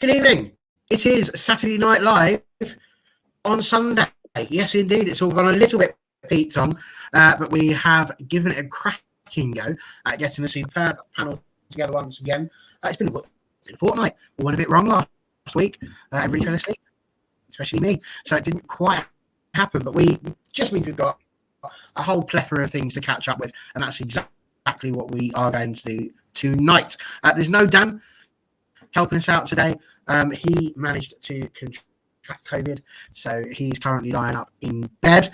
Good evening. It is Saturday Night Live on Sunday. Yes, indeed. It's all gone a little bit peaked on, but we have given it a cracking go at getting a superb panel together once again. It's been a fortnight. We went a bit wrong last week. Everybody fell asleep, especially me. So it didn't quite happen, but we just means we've got a whole plethora of things to catch up with, and that's exactly what we are going to do tonight. There's no Dan helping us out today. He managed to contract COVID, so he's currently lying up in bed.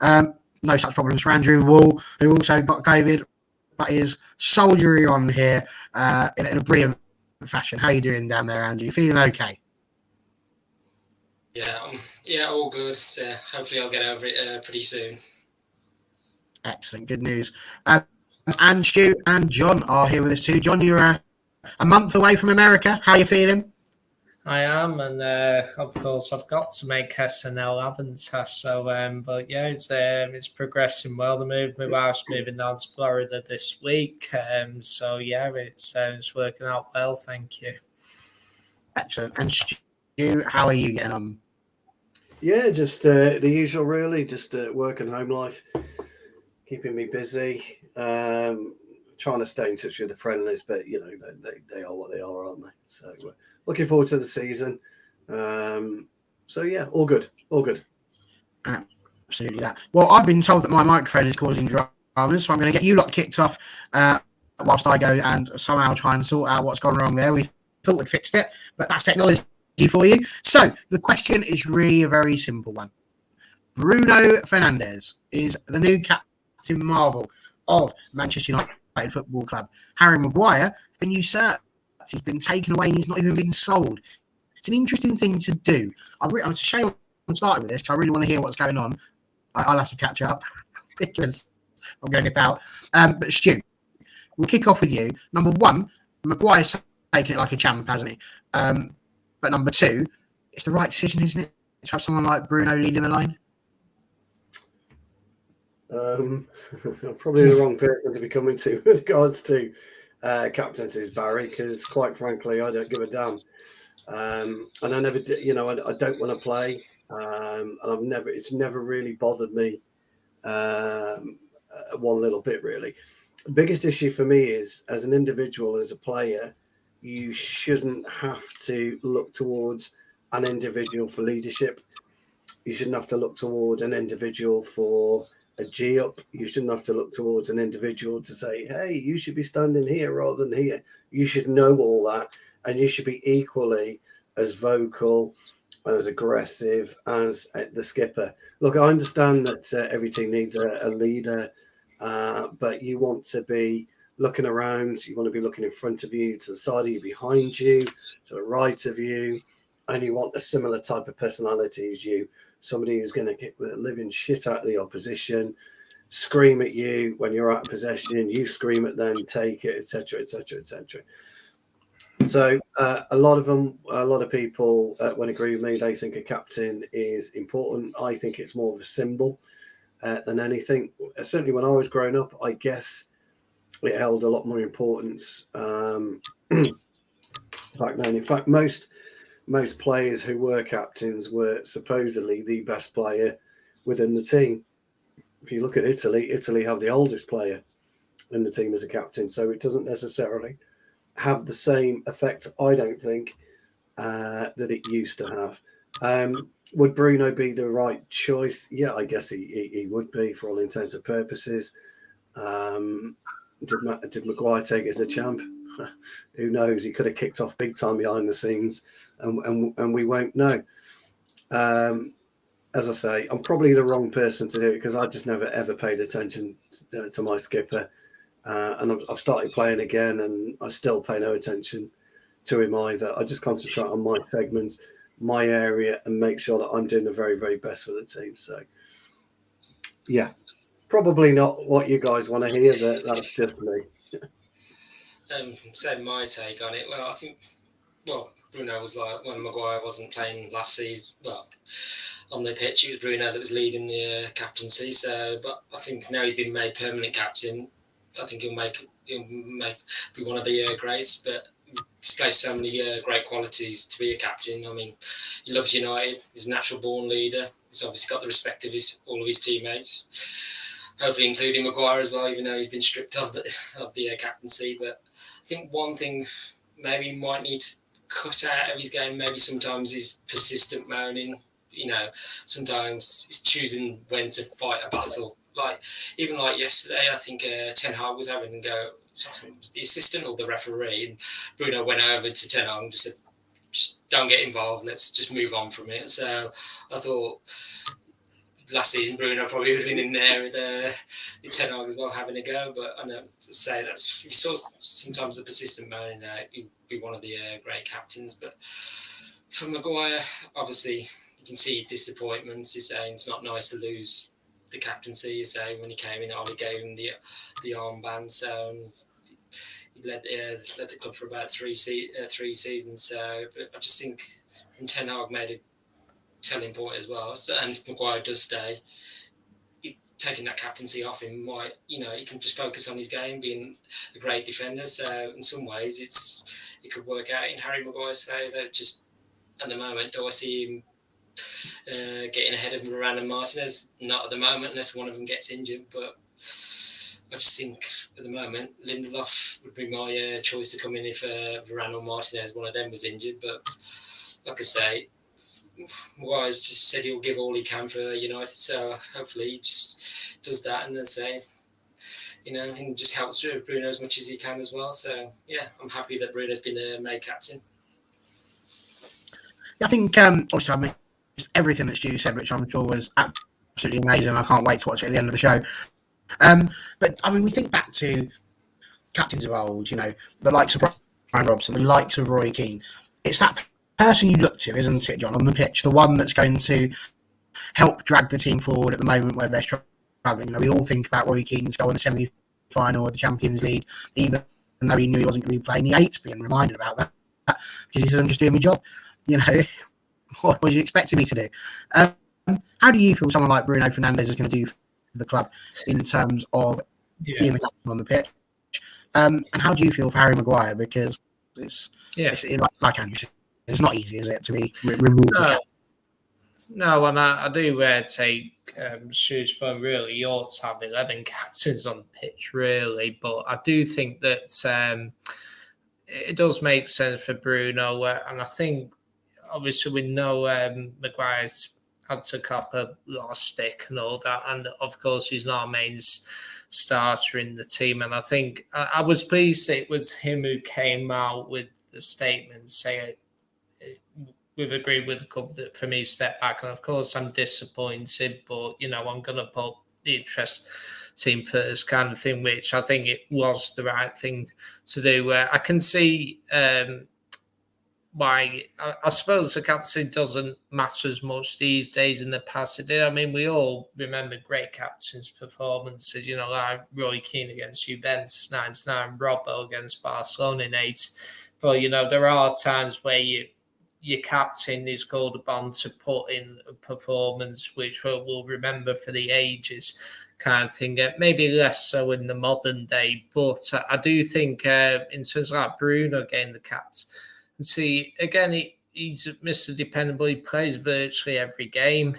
No such problems for Andrew Wall, who also got COVID, but is soldiering on here in a brilliant fashion. How are you doing down there, Andrew? You feeling okay? Yeah, all good. So hopefully I'll get over it pretty soon. Excellent, good news. And Stu and John are here with us too. John, you're a month away from America. How are you feeling? I am, and of course I've got to make SNL, haven't I? So, but yeah, it's progressing well. My wife's moving down to Florida this week, so yeah, it's working out well. Thank you. Excellent. And Stu, how are you getting on? Yeah, just the usual, really. Just work and home life, keeping me busy. Trying to stay in touch with the friendlies, but you know they are what they are, aren't they? So looking forward to the season. So yeah, all good. Absolutely that. Well, I've been told that my microphone is causing dramas, so I'm going to get you lot kicked off whilst I go and somehow try and sort out what's gone wrong there. We thought we'd fixed it, but that's technology for you. So the question is really a very simple one. Bruno Fernandez is the new Captain Marvel of Manchester United Football Club. Harry Maguire has been usurped. He's been taken away and he's not even been sold. It's an interesting thing to do. It's a shame I'm starting with this because I really want to hear what's going on. I'll have to catch up because I'm going to nip out. But Stu, we'll kick off with you. Number one, Maguire's taken it like a champ, hasn't he? But number two, it's the right decision, isn't it, to have someone like Bruno leading the line? I'm probably the wrong person to be coming to with regards to captaincies, Barry, because quite frankly, I don't give a damn. And I never did, I don't want to play. And it's never really bothered me one little bit, really. The biggest issue for me is, as an individual, as a player, you shouldn't have to look towards an individual for leadership. You shouldn't have to look towards an individual for a G up. You shouldn't have to look towards an individual to say, hey, you should be standing here rather than here. You should know all that, and you should be equally as vocal and as aggressive as the skipper. Look, I understand that every team needs a leader, but you want to be looking around. You want to be looking in front of you, to the side of you, behind you, to the right of you, and you want a similar type of personality as you. Somebody who's going to kick the living shit out of the opposition, scream at you when you're out of possession, you scream at them, take it, etc., etc., etc. So a lot of people won't agree with me. They think a captain is important. I think it's more of a symbol than anything. Certainly when I was growing up, I guess it held a lot more importance back then. In fact, most players who were captains were supposedly the best player within the team. If you look at Italy have the oldest player in the team as a captain, so it doesn't necessarily have the same effect, I don't think, that it used to have. Would Bruno be the right choice? Yeah, I guess he would be, for all intents and purposes. Did Maguire take it as a champ? Who knows? He could have kicked off big time behind the scenes, and we won't know. As I say, I'm probably the wrong person to do it because I just never ever paid attention to my skipper, and I've started playing again, and I still pay no attention to him either. I just concentrate on my segments, my area, and make sure that I'm doing the very, very best for the team. So, yeah, probably not what you guys want to hear. That's just me. Said my take on it. Well, I think, Bruno was like when Maguire wasn't playing last season. Well, on the pitch, it was Bruno that was leading the captaincy. So, but I think now he's been made permanent captain, I think he'll be one of the greats. But displays so many great qualities to be a captain. I mean, he loves United. He's a natural born leader. He's obviously got the respect of all of his teammates, hopefully including Maguire as well, even though he's been stripped of the captaincy. But I think one thing maybe he might need to cut out of his game maybe sometimes is persistent moaning. Sometimes he's choosing when to fight a battle. Even like yesterday, I think Ten Hag was having a go. So I think it was the assistant or the referee, and Bruno went over to Ten Hag and just said, "Just don't get involved. Let's just move on from it." So I thought last season Bruno probably would have been in there with Ten Hag as well having a go. But I know to say that's if you saw sometimes the persistent moaning, he'd be one of the great captains. But for Maguire, obviously you can see his disappointment. He's saying it's not nice to lose the captaincy. You say when he came in, Ollie gave him the armband, so he led the club for about three seasons. So, but I just think Ten Hag made a telling point as well. So, and if Maguire does stay, taking that captaincy off him might, he can just focus on his game, being a great defender. So in some ways, it could work out in Harry Maguire's favour. Just at the moment, do I see him getting ahead of Varane and Martinez? Not at the moment, unless one of them gets injured. But I just think at the moment, Lindelof would be my choice to come in if Varane or Martinez, one of them, was injured. But like I say, Maguire's just said he'll give all he can for United. So hopefully he just does that and then say, and just helps Bruno as much as he can as well. So yeah, I'm happy that Bruno's been made captain. I think obviously I mean everything that Stu said, which I'm sure was absolutely amazing. I can't wait to watch it at the end of the show. But I mean, we think back to captains of old, the likes of Brian Robson, the likes of Roy Keane. It's that person you look to, isn't it, John, on the pitch, the one that's going to help drag the team forward at the moment where they're struggling. We all think about Roy Keane's goal in the semi-final of the Champions League, even though he knew he wasn't going to be playing. He hates being reminded about that because he says, "I'm just doing my job." What was you expecting me to do? How do you feel someone like Bruno Fernandez is going to do for the club in terms of being the captain on the pitch? And how do you feel for Harry Maguire? Because it's like Andrew said, it's not easy, is it, to be removed? No, and I do take Stu's point. Really, you ought to have 11 captains on the pitch, really. But I do think that it does make sense for Bruno, and I think obviously we know Maguire's had to cop a lot of stick and all that, and of course he's not our main starter in the team. And I think I was pleased it was him who came out with the statement saying we've agreed with the club that for me step back. And of course I'm disappointed, but I'm going to put the interest team first kind of thing, which I think it was the right thing to do. I can see why I suppose the captaincy doesn't matter as much these days. In the past it did. I mean, we all remember great captains' performances, like Roy Keane against Juventus 99, Robbo against Barcelona in 8. But, there are times where your captain is called upon to put in a performance which we'll remember for the ages kind of thing. Maybe less so in the modern day, but I do think in terms of like Bruno getting the captain, and see, again, he's Mr. Dependable. He plays virtually every game,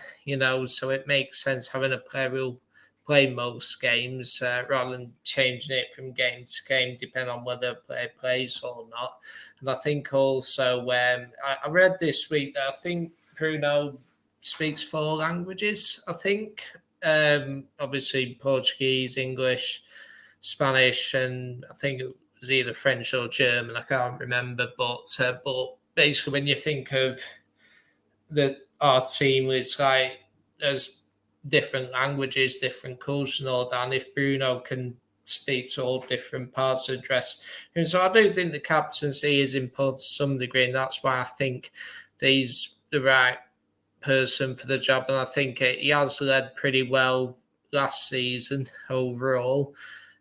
so it makes sense having a player who'll play most games rather than changing it from game to game, depending on whether a player plays or not. And I think also, I read this week that I think Bruno speaks 4 languages, I think. Obviously, Portuguese, English, Spanish, and I think it was either French or German. I can't remember, but basically, when you think of our team, it's like there's different languages, different cultures, and all that. And if Bruno can speak to all different parts of the dress, and so I do think the captaincy is important to some degree, and that's why I think that he's the right person for the job. And I think he has led pretty well last season overall.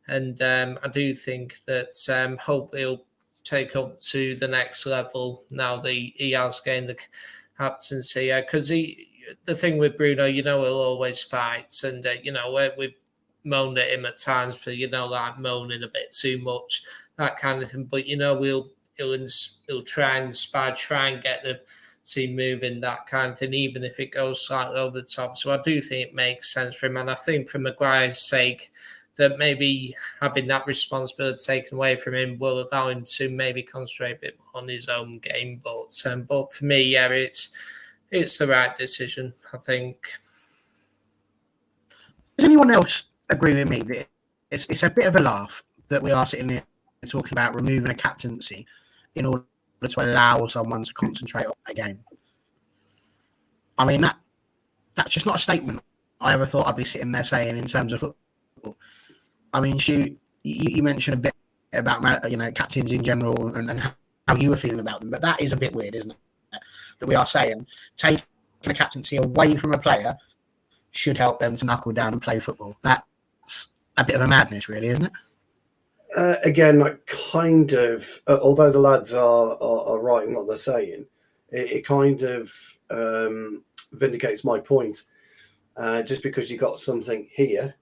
And I do think that hopefully he'll take up to the next level now that he has gained the captaincy. Because the thing with Bruno, he'll always fight. And, we've moaned at him at times for, like moaning a bit too much, that kind of thing. But, we'll he'll try and inspire, try and get the team moving, that kind of thing, even if it goes slightly over the top. So I do think it makes sense for him. And I think for Maguire's sake, that maybe having that responsibility taken away from him will allow him to maybe concentrate a bit more on his own game. But for me, yeah, it's the right decision, I think. Does anyone else agree with me that it's a bit of a laugh that we are sitting there talking about removing a captaincy in order to allow someone to concentrate on the game? I mean, that's just not a statement I ever thought I'd be sitting there saying in terms of football. I mean, Stu, you mentioned a bit about captains in general and how you were feeling about them, but that is a bit weird, isn't it? That we are saying taking a captaincy away from a player should help them to knuckle down and play football. That's a bit of a madness, really, isn't it? Again, like kind of, although the lads are right in what they're saying, it kind of vindicates my point. Just because you got something here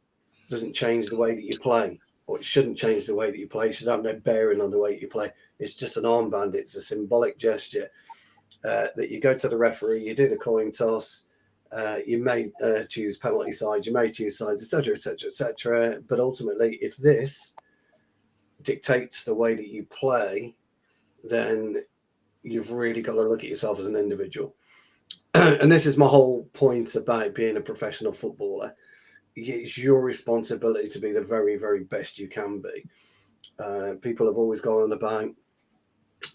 doesn't change the way that you play, or it shouldn't change the way that you play. It should have no bearing on the way you play. It's just an armband. It's a symbolic gesture that you go to the referee, you do the coin toss, you may choose penalty side, you may choose sides, etc., etc., etc. But ultimately, if this dictates the way that you play, then you've really got to look at yourself as an individual. And this is my whole point about being a professional footballer. It's your responsibility to be the very, very best you can be. People have always gone on about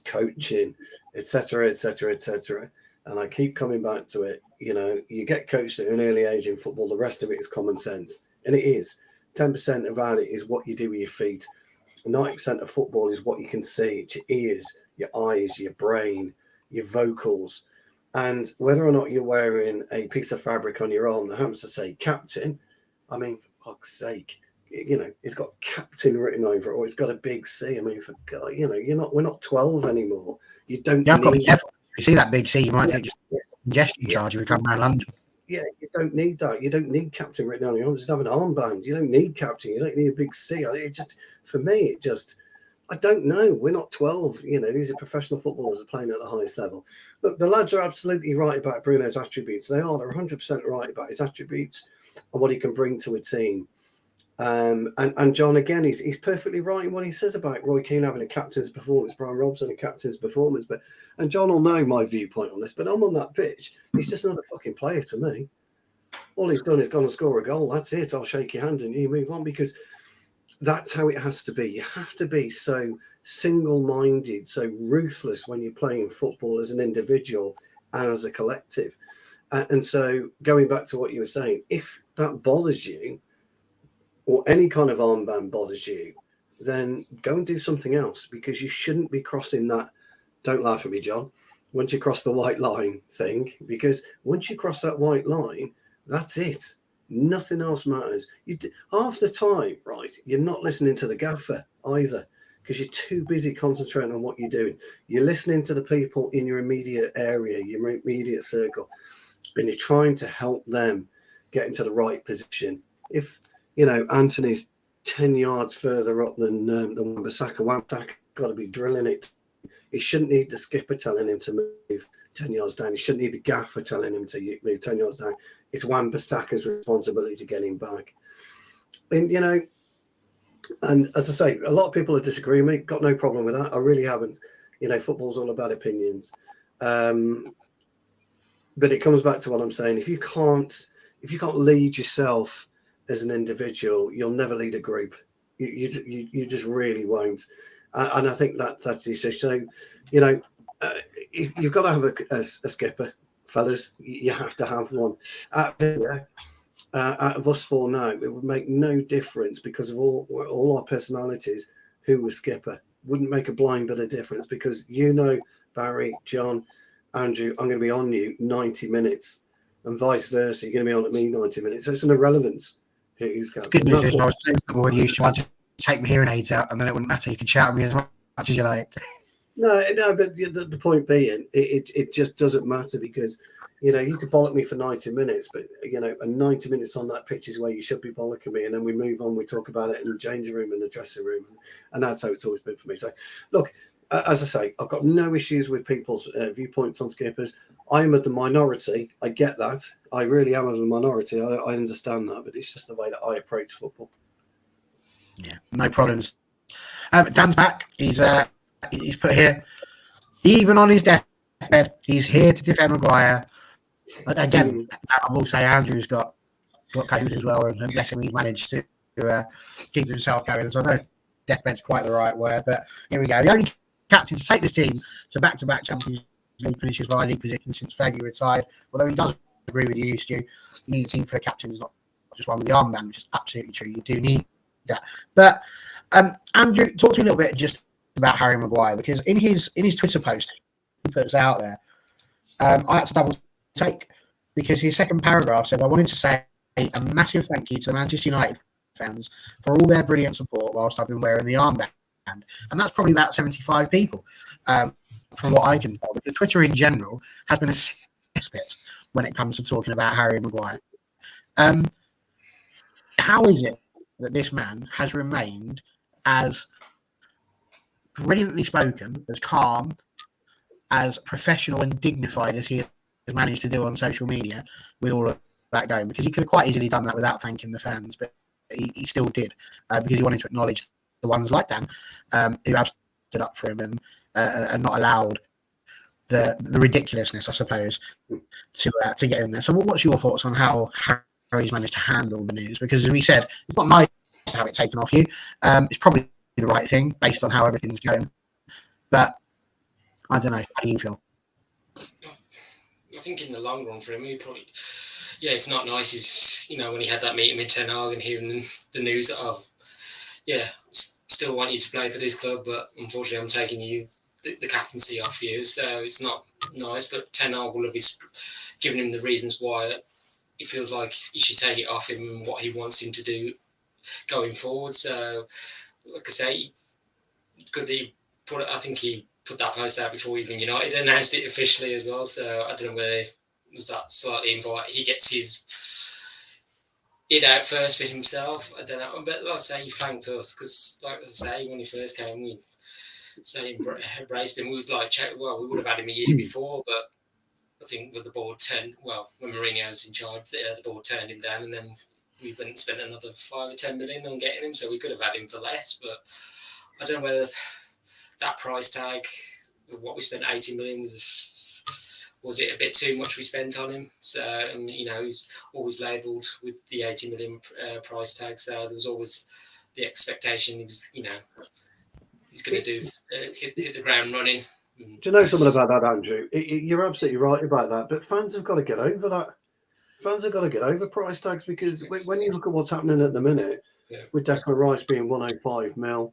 coaching, etc., etc., etc. And I keep coming back to it. You get coached at an early age in football. The rest of it is common sense. And it is. 10% of it is what you do with your feet. 90% of football is what you can see. It's your ears, your eyes, your brain, your vocals. And whether or not you're wearing a piece of fabric on your arm that happens to say captain, I mean, for fuck's sake, it's got captain written over it, or it's got a big C. I mean, for God, we're not 12 anymore. You don't. I've got to be careful. If you see that big C, you might think it's a congestion charge if we come around London. Yeah, you don't need that. You don't need captain written on your arm. Just have an armband. You don't need captain. You don't need a big C. For me, I don't know. We're not 12. These are professional footballers playing at the highest level. Look, the lads are absolutely right about Bruno's attributes. They're 100% right about his attributes and what he can bring to a team. And John, again, he's perfectly right in what he says about Roy Keane having a captain's performance, Brian Robson a captain's performance. And John will know my viewpoint on this, but I'm on that pitch. He's just not a fucking player to me. All he's done is gone and score a goal. That's it. I'll shake your hand and you move on, because that's how it has to be. You have to be so single-minded, so ruthless when you're playing football as an individual and as a collective. And so going back to what you were saying, if that bothers you, or any kind of armband bothers you, then go and do something else, because you shouldn't be crossing that. Don't laugh at me, John. Once you cross the white line thing, because once you cross that white line, that's it. Nothing else matters. Half the time, right, you're not listening to the gaffer either, because you're too busy concentrating on what you're doing. You're listening to the people in your immediate area, your immediate circle, and you're trying to help them get into the right position. If Anthony's 10 yards further up than Wan-Bissaka got to be drilling it. He shouldn't need the skipper telling him to move 10 yards down. He shouldn't need the gaffer telling him to move 10 yards down. It's Wan-Bissaka's responsibility to get him back. And, and as I say, a lot of people disagree with me. Got no problem with that. I really haven't. Football's all about opinions. But it comes back to what I'm saying. If you can't lead yourself as an individual, you'll never lead a group. You just really won't. And I think that's the issue. So, you've got to have a skipper, fellas. You have to have one. Out of us four now, it would make no difference, because of all our personalities, who was skipper. Wouldn't make a blind bit of difference, because Barry, John, Andrew, I'm going to be on you 90 minutes, and vice versa. You're going to be on at me 90 minutes. So it's an irrelevance. Who's good news is I was playing football with you, so I'd just take my hearing aids out, and then it wouldn't matter. You could shout at me as much as you like. No, but the point being, it just doesn't matter, because you could bollock me for 90 minutes, but and 90 minutes on that pitch is where you should be bollocking me, and then we move on. We talk about it in the changing room and the dressing room, and that's how it's always been for me. So, look, as I say, I've got no issues with people's viewpoints on skippers. I am of the minority. I get that. I really am of the minority. I understand that, but it's just the way that I approach football. Yeah, no problems. Dan's back. He's put here. Even on his deathbed, he's here to defend Maguire. But again, I will say Andrew's got COVID as well, and bless him, he's managed to keep himself going. So I know deathbed's quite the right word, but here we go. The only captain to take this team to back-to-back Champions League finishes via league position since Fergie retired. Although he does agree with you, Stu, you need a team for the captains, not just one with the armband, which is absolutely true. You do need that. But Andrew, talk to me a little bit just about Harry Maguire, because in his Twitter post he puts out there, I had to double take because his second paragraph said, I wanted to say a massive thank you to the Manchester United fans for all their brilliant support whilst I've been wearing the armband. And that's probably about 75 people, from what I can tell. But Twitter in general has been a cesspit when it comes to talking about Harry Maguire. How is it that this man has remained as brilliantly spoken, as calm, as professional and dignified as he has managed to do on social media with all of that going? Because he could have quite easily done that without thanking the fans, but he still did, because he wanted to acknowledge the ones like Dan who have stood up for him and not allowed the ridiculousness, I suppose, to get in there. So what's your thoughts on how Harry's managed to handle the news? Because as we said, it's not nice to have it taken off you. It's probably the right thing based on how everything's going. But I don't know. How do you feel? I think in the long run for him, he probably, it's not nice. Is when he had that meeting with Ten Hag and hearing the news of, still want you to play for this club, but unfortunately I'm taking you the captaincy off you. So it's not nice. But Ten Hag will have given him the reasons why he feels like he should take it off him and what he wants him to do going forward. So, like I say, good that he put it. I think he put that post out before even United announced it officially as well. So I don't know whether was that slightly involved. He gets it out first for himself. I don't know, but like I say, he thanked us because, like I say, when he first came, we embraced him. We was like, well, we would have had him a year before, but I think with the board when Mourinho was in charge, the board turned him down, and then we went and spent another 5 or 10 million on getting him. So we could have had him for less, but I don't know whether that price tag of what we spent 80 million was it a bit too much we spent on him. So he's always labelled with the 80 million price tag. So there was always the expectation he was he's going to hit the ground running. Do you know something about that, Andrew? You're absolutely right about that. But fans have got to get over that. Fans have got to get over price tags, because when you look at what's happening at the minute, with Declan Rice being 105 mil,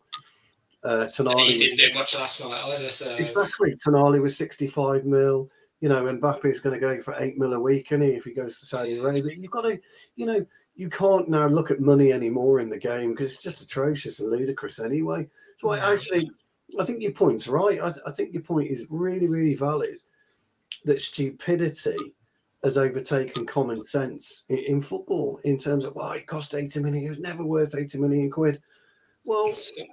Tonali, he didn't do much last night either. So. Exactly, Tonali was 65 mil. Mbappe's going to go for 8 mil a week, isn't he, if he goes to Saudi Arabia? You've got to, you can't now look at money anymore in the game because it's just atrocious and ludicrous anyway. So I think your point's right. I think your point is really, really valid, that stupidity has overtaken common sense in football in terms of, it cost 80 million. It was never worth 80 million quid. Well, let's be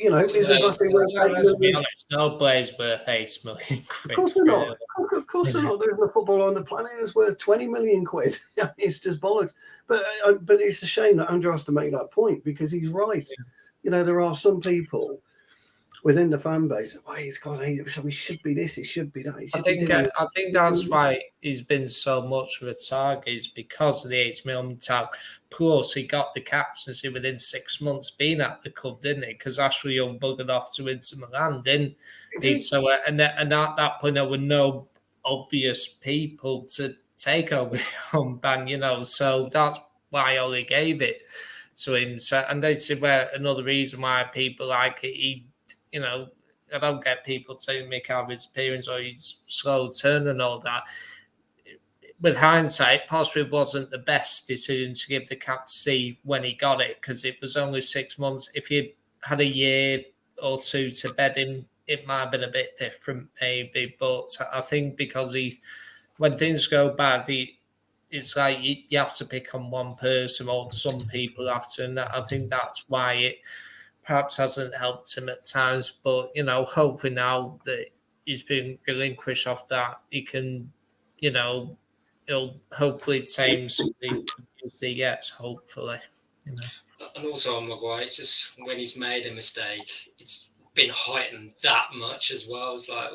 honest, no player's worth 8 million quid. Of course they're not. Of course they're not. There isn't a footballer on the planet that's worth 20 million quid. It's just bollocks. But it's a shame that Andrew has to make that point, because he's right. There are some people within the fan base, he's got 8, so he should be this, he should be that. I think that's why he's been so much of a target, is because of the 8 million tag. Plus, he got the captaincy within 6 months being at the club, didn't he? Because Ashley Young buggered off to Inter Milan, didn't he? So, and at that point, there were no obvious people to take over the armband, so that's why Ollie gave it to him. So, and they said, another reason why people like it, I don't get people saying make out of his appearance or his slow turn and all that. With hindsight, possibly wasn't the best decision to give the captaincy when he got it, because it was only 6 months. If you had a year or two to bed him, it might have been a bit different, maybe. But I think because when things go bad, it's like you have to pick on one person, or some people have to, and I think that's why it perhaps hasn't helped him at times. But, hopefully now that he's been relinquished off that, he can, he'll hopefully tame some of the abuse he gets, hopefully. And also on Maguire, it's just when he's made a mistake, it's been heightened that much as well. It's like,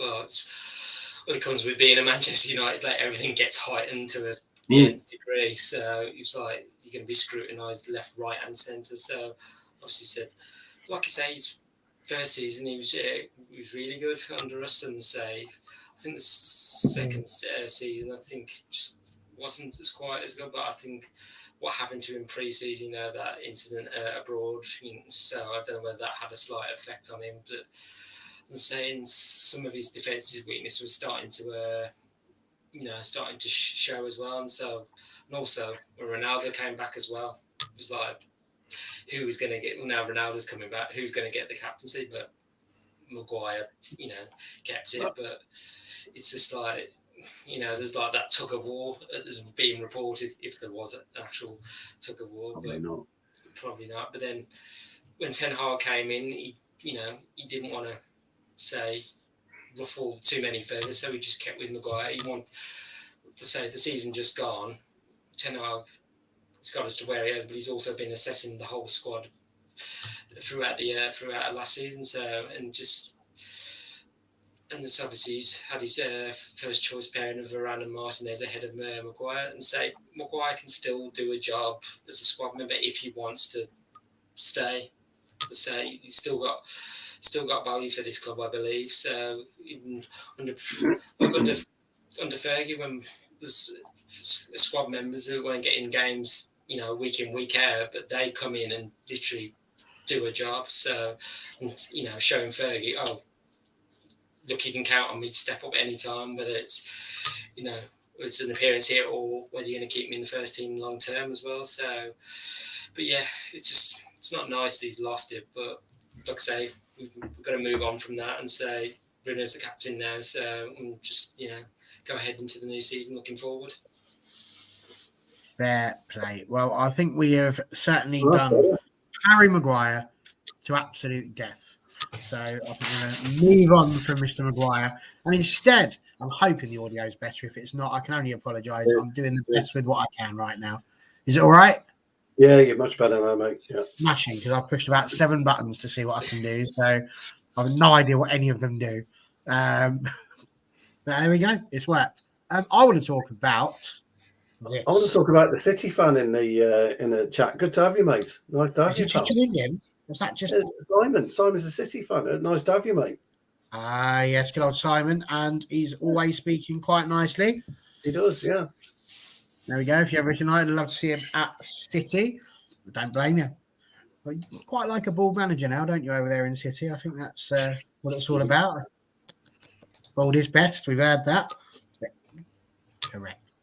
it comes with being a Manchester United player, everything gets heightened to the nth degree. So it's like you're going to be scrutinised left, right, and centre. So obviously said, like I say, his first season he was really good under us, and say I think the second season I think just wasn't as quite as good. But I think what happened to him pre-season, that incident abroad, so I don't know whether that had a slight effect on him. But I'm saying some of his defensive weakness was starting to show as well. And also when Ronaldo came back as well, it was like, who was going to get, now Ronaldo's coming back, who's going to get the captaincy? But Maguire, kept it. But it's just like, there's like that tug of war that's being reported, if there was an actual tug of war. Probably not. But then when Ten Hag came in, he didn't want to ruffle too many feathers, so he just kept with Maguire. He wanted to say the season just gone, Ten Hag has got us to where he has, but he's also been assessing the whole squad throughout last season. And it's obviously he's had his first choice pairing of Varane and Martinez ahead of Maguire, and say Maguire can still do a job as a squad member if he wants to stay. Say he's still got value for this club, I believe. So even under Fergie, when there's squad members who weren't getting games, week in, week out, but they come in and literally do a job. So, showing Fergie, look, you can count on me to step up any time, whether it's, it's an appearance here or whether you're going to keep me in the first team long term as well. So, but yeah, it's not nice that he's lost it, but like I say, we've got to move on from that and say Bruno's the captain now. So just, go ahead into the new season looking forward. Fair play. Well, I think we have certainly done Harry Maguire to absolute death. So I think we're going to move on from Mr. Maguire. And instead, I'm hoping the audio is better. If it's not, I can only apologise. I'm doing the best with what I can right now. Is it all right? Yeah, you're much better now, mate. Yeah. Smashing, because I've pushed about 7 buttons to see what I can do. So I have no idea what any of them do. But there we go. It's worked. I want to talk about this. I want to talk about the City fan in the chat. Good to have you, mate. Nice to have you, pal. Was that just Simon? Simon's a City fan. Nice to have you, mate. Yes, good old Simon, and he's always speaking quite nicely. He does, yeah. There we go. If you're ever United, I'd love to see him at City. Don't blame you. But you quite like a ball manager now, don't you, over there in City? I think that's what it's all about. Bald is best. We've heard that. Correct.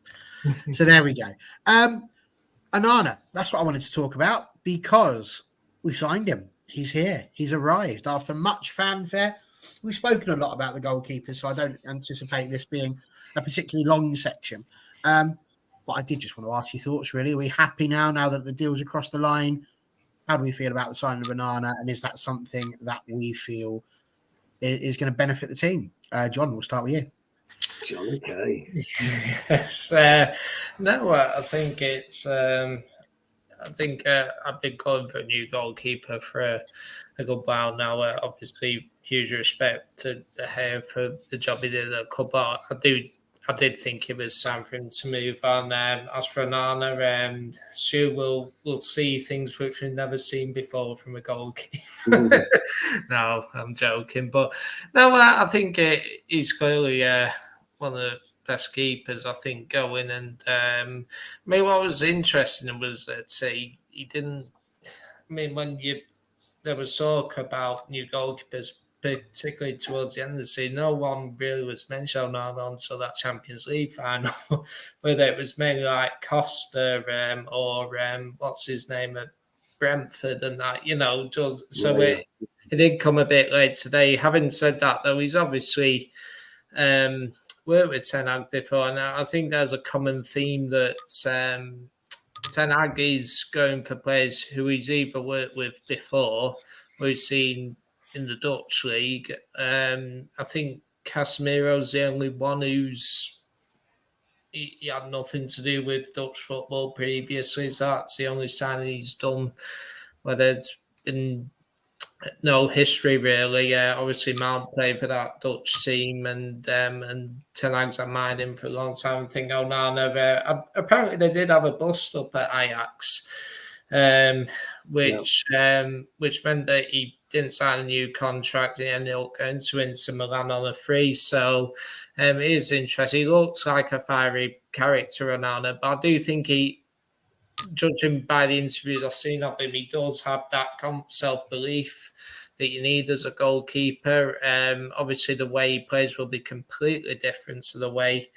So there we go. Onana, that's what I wanted to talk about because we signed him. He's here. He's arrived after much fanfare. We've spoken a lot about the goalkeepers, so I don't anticipate this being a particularly long section. But I did just want to ask your thoughts, really. Are we happy now that the deal's across the line? How do we feel about the signing of Onana? And is that something that we feel is going to benefit the team? John, we'll start with you. John, okay. Yes. No, I think it's... I've been calling for a new goalkeeper for a good while now. Obviously, huge respect to De Gea for the job he did at the club. I did think it was time for him to move on. As for Onana, sure we'll see things which we've never seen before from a goalkeeper. No, I'm joking. But no, I think he's clearly one of the best keepers, I think, going. And what was interesting was that he didn't. When there was talk about new goalkeepers, particularly towards the end of the season, no one really was mentioned until that Champions League final, whether it was mainly like Costa or what's his name at Brentford and that, so it did come a bit late today. Having said that, though, he's obviously worked with Ten Hag before, and I think there's a common theme that Ten Hag is going for players who he's either worked with before we've seen in the Dutch league. I think Casemiro's the only one he had nothing to do with Dutch football previously. So that's the only signing he's done where there's been no history really. Obviously, Mount played for that Dutch team, and Ten Hag's admired him for a long time. I think Onana. Apparently, they did have a bust up at Ajax, which meant that he didn't sign a new contract. He ended up going to Inter Milan on a free. So it is interesting. He looks like a fiery character, Onana, but I do think judging by the interviews I've seen of him, he does have that self-belief that you need as a goalkeeper. Obviously, the way he plays will be completely different to the way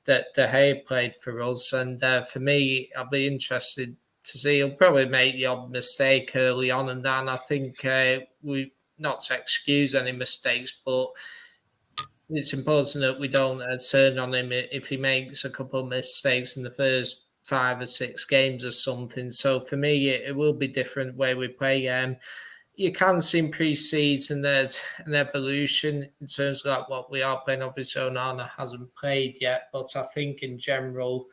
that De Gea played for us. And for me, I'll be interested to see. He'll probably make the odd mistake early on, and then I think we not to excuse any mistakes, but it's important that we don't turn on him if he makes a couple of mistakes in the first 5 or 6 games or something. So for me, it will be different way we play. You can see in pre-season there's an evolution in terms of like what we are playing. Obviously, Onana hasn't played yet, but I think in general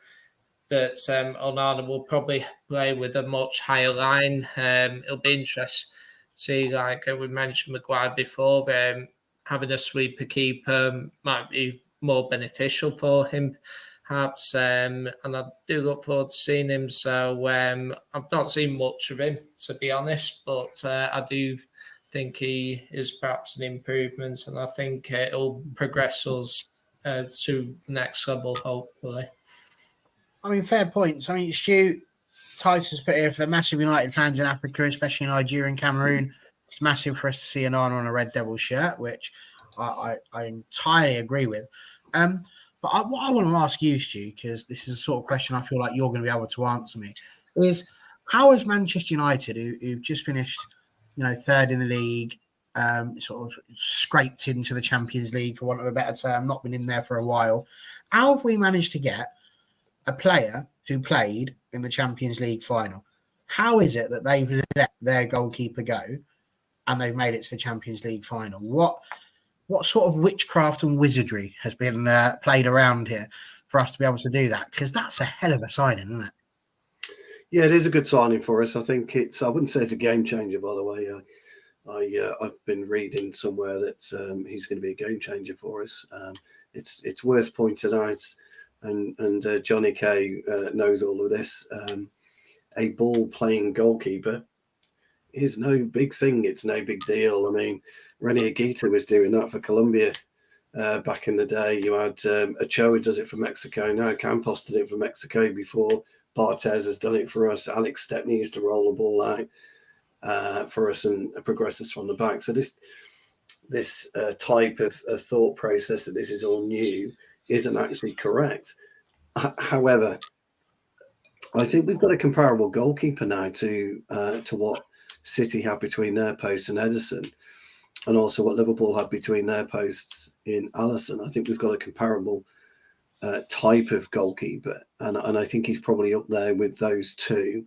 that Onana will probably play with a much higher line. It'll be interesting to see, like we mentioned Maguire before, having a sweeper keeper might be more beneficial for him, perhaps. And I do look forward to seeing him. So I've not seen much of him, to be honest, but I do think he is perhaps an improvement, and I think it'll progress us to the next level, hopefully. I mean, fair points. I mean, Stu, Titus put here for the massive United fans in Africa, especially Nigeria and Cameroon. It's massive for us to see Onana on a Red Devil shirt, which I entirely agree with. But what I want to ask you, Stu, because this is a sort of question I feel like you're going to be able to answer me, is how has Manchester United, who've just finished, third in the league, sort of scraped into the Champions League, for want of a better term, not been in there for a while, how have we managed to get a player who played in the Champions League final? How is it that they've let their goalkeeper go and they've made it to the Champions League final? What sort of witchcraft and wizardry has been played around here for us to be able to do that? Because that's a hell of a signing, isn't it? Yeah, it is a good signing for us. I think I wouldn't say it's a game changer, by the way. I've been reading somewhere that he's going to be a game changer for us. It's worth pointing out, and Johnny Kay knows all of this. A ball-playing goalkeeper is no big thing. It's no big deal. I mean, René Higuita was doing that for Colombia back in the day. You had Ochoa does it for Mexico now. Campos did it for Mexico before. Barthez has done it for us. Alex Stepney used to roll the ball out for us and progress us from the back. So this type of thought process that this is all new isn't actually correct. However, I think we've got a comparable goalkeeper now to what City had between their posts and Ederson, and also what Liverpool had between their posts in Alisson. I think we've got a comparable type of goalkeeper, and I think he's probably up there with those two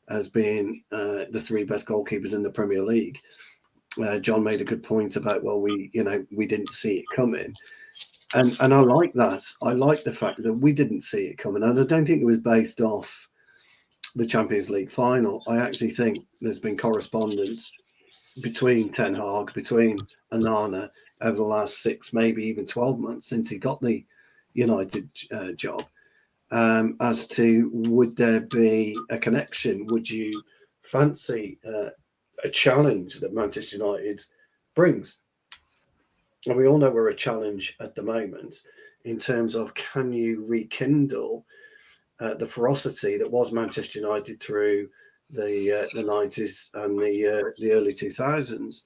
as being the 3 best goalkeepers in the Premier League. John made a good point about, well, we didn't see it coming. And I like that. I like the fact that we didn't see it coming. And I don't think it was based off the Champions League final. I actually think there's been correspondence between Ten Hag, between Onana over the last 6, maybe even 12 months since he got the United job, as to would there be a connection? Would you fancy a challenge that Manchester United brings? And we all know we're a challenge at the moment in terms of, can you rekindle the ferocity that was Manchester United through the 90s and the early 2000s?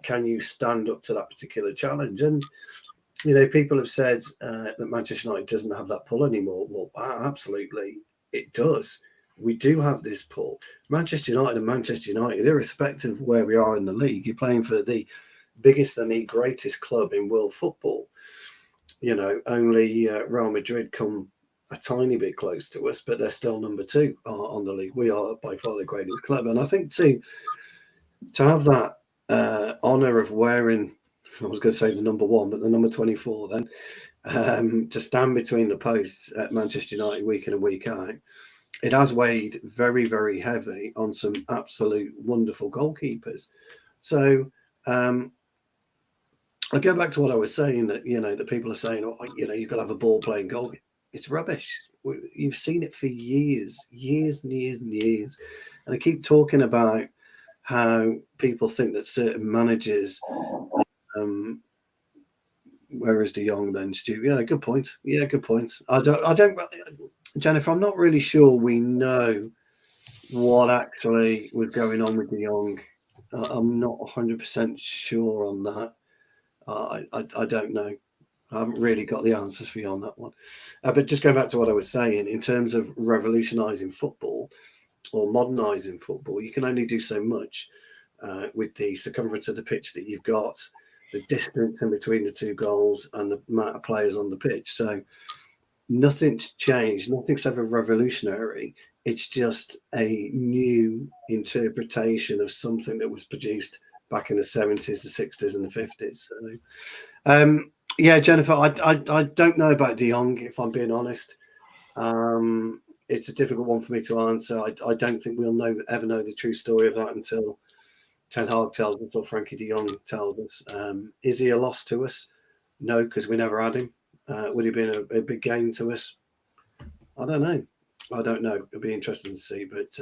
Can you stand up to that particular challenge? And people have said that Manchester United doesn't have that pull anymore. Well, absolutely, it does. We do have this pull. Manchester United, irrespective of where we are in the league, you're playing for the biggest and the greatest club in world football. Only Real Madrid come a tiny bit close to us, but they're still number 2 on the league. We are by far the greatest club. And I think to have that honour of wearing, I was going to say the number 1, but the number 24 then, to stand between the posts at Manchester United week in and week out, it has weighed very, very heavy on some absolute wonderful goalkeepers. So I go back to what I was saying, that, that people are saying, you've got to have a ball playing goal. It's rubbish. You've seen it for years and years and years. And I keep talking about how people think that certain managers, whereas De Jong then, Stu, good point. Yeah, good point. I don't, Jennifer, I'm not really sure we know what actually was going on with De Jong. I'm not 100% sure on that. I don't know. I haven't really got the answers for you on that one. But just going back to what I was saying, in terms of revolutionising football or modernising football, you can only do so much with the circumference of the pitch that you've got, the distance in between the 2 goals, and the amount of players on the pitch. So nothing's changed. Nothing's ever revolutionary. It's just a new interpretation of something that was produced back in the 70s, the 60s, and the 50s. So, yeah, Jennifer, I don't know about De Jong, if I'm being honest. It's a difficult one for me to answer. I don't think we'll ever know the true story of that until Ten Hag tells us or Frankie De Jong tells us. Is he a loss to us? No, because we never had him. Would he have been a big gain to us? I don't know. It'll be interesting to see. But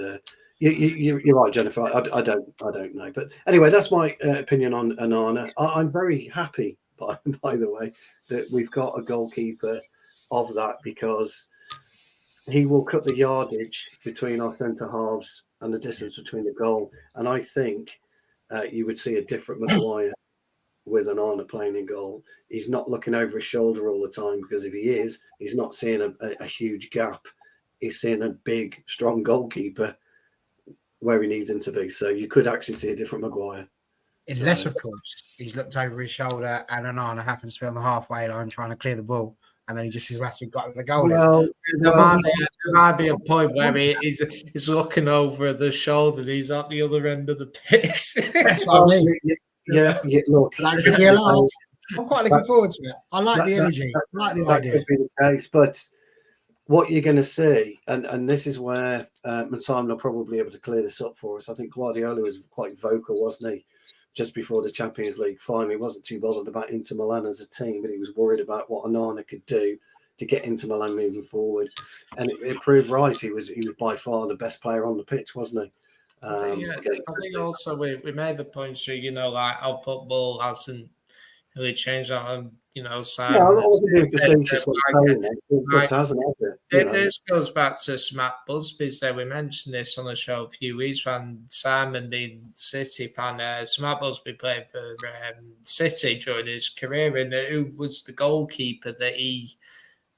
you're right, Jennifer. I don't know. But anyway, that's my opinion on Onana. I'm very happy, by the way, that we've got a goalkeeper of that, because he will cut the yardage between our centre halves and the distance between the goal. And I think you would see a different Maguire with Onana playing in goal. He's not looking over his shoulder all the time, because if he is, he's not seeing a huge gap. He's seeing a big, strong goalkeeper where he needs him to be. So you could actually see a different Maguire. Unless, of course, he's looked over his shoulder and Onana happens to be on the halfway line trying to clear the ball, and then he just actually got the goal. There might be a point where he's looking over the shoulder. He's at the other end of the pitch. That's what I mean. Yeah. Look, that could be a laugh. I'm quite looking forward to it. I like the energy. I like the idea. Could be the case, but what you're going to see, and this is where Simon will probably be able to clear this up for us. I think Guardiola was quite vocal, wasn't he, just before the Champions League final? He wasn't too bothered about Inter Milan as a team, but he was worried about what Onana could do to get Inter Milan moving forward. And it proved right. He was by far the best player on the pitch, wasn't he? I think also we made the point, so like how football hasn't really changed on, Simon. Yeah, I wasn't being facetious when saying it hasn't, has it? This goes back to Matt Busby's there. We mentioned this on the show a few weeks when Simon being City fan. Matt Busby played for City during his career, and who was the goalkeeper that he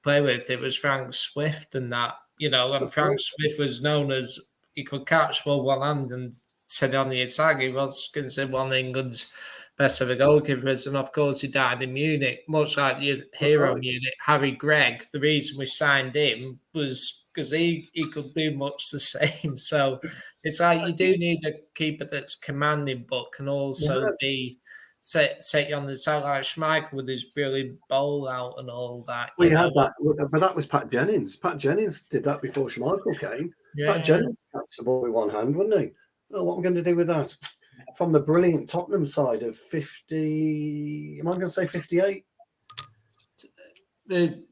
played with? It was Frank Swift, and that, and Frank Swift was known as he could catch with one hand and set on the attack. He was considered one of England's best ever goalkeepers, and of course he died in Munich, much like your hero Munich, Harry Gregg. The reason we signed him was because he could do much the same. So it's like you do need a keeper that's commanding, but can also be set you on the side, like Schmeichel with his brilliant bowl out and all that. We had that, but that was Pat Jennings. Pat Jennings did that before Schmeichel came. Yeah. Pat Jennings catch the ball with one hand, wouldn't he? Oh, what am I going to do with that? From the brilliant Tottenham side of 50, am I going to say 58?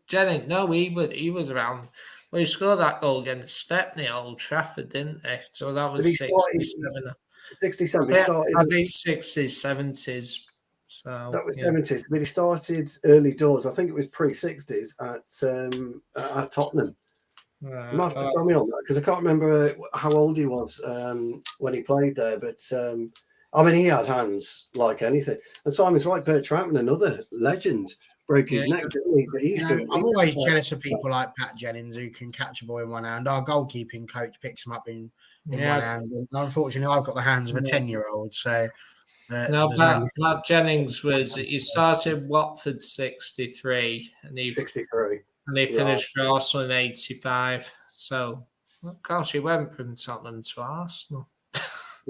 Jennings, no, he was around. Well, he scored that goal against Stepney at Old Trafford, didn't he? So that was 67. 67. I think 60s, 70s. So that was 70s. But he started early doors. I think it was pre-60s at Tottenham. You might have to tell me on that, because I can't remember how old he was when he played there. But I mean, he had hands like anything. And Simon's right, Bert Trautmann, another legend, broke his neck, didn't he? I'm always jealous of people like Pat Jennings who can catch a ball in one hand. Our goalkeeping coach picks him up in one hand. And unfortunately, I've got the hands of a 10-year-old. So Pat Jennings he started Watford 63, and 63. And they finished for Arsenal in 85. So, gosh, he went from Tottenham to Arsenal.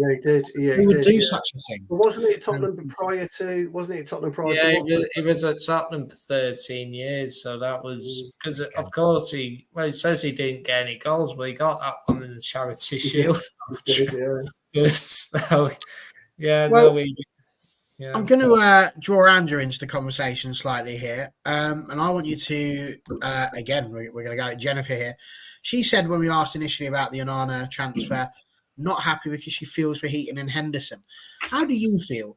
Yeah, he did. Yeah, Who he would did. do Yeah. such a thing? But wasn't it Tottenham prior to? Wasn't it Tottenham prior Yeah, to what? he was at Tottenham for 13 years, so that was because, of course, he says he didn't get any goals, but he got that one in the Charity Shield. He did, yeah. So, yeah, Well, yeah. I'm going to draw Andrew into the conversation slightly here, and I want you to again. We're going to go at Jennifer here. She said when we asked initially about the Onana transfer, not happy because she feels for Heaton and Henderson. How do you feel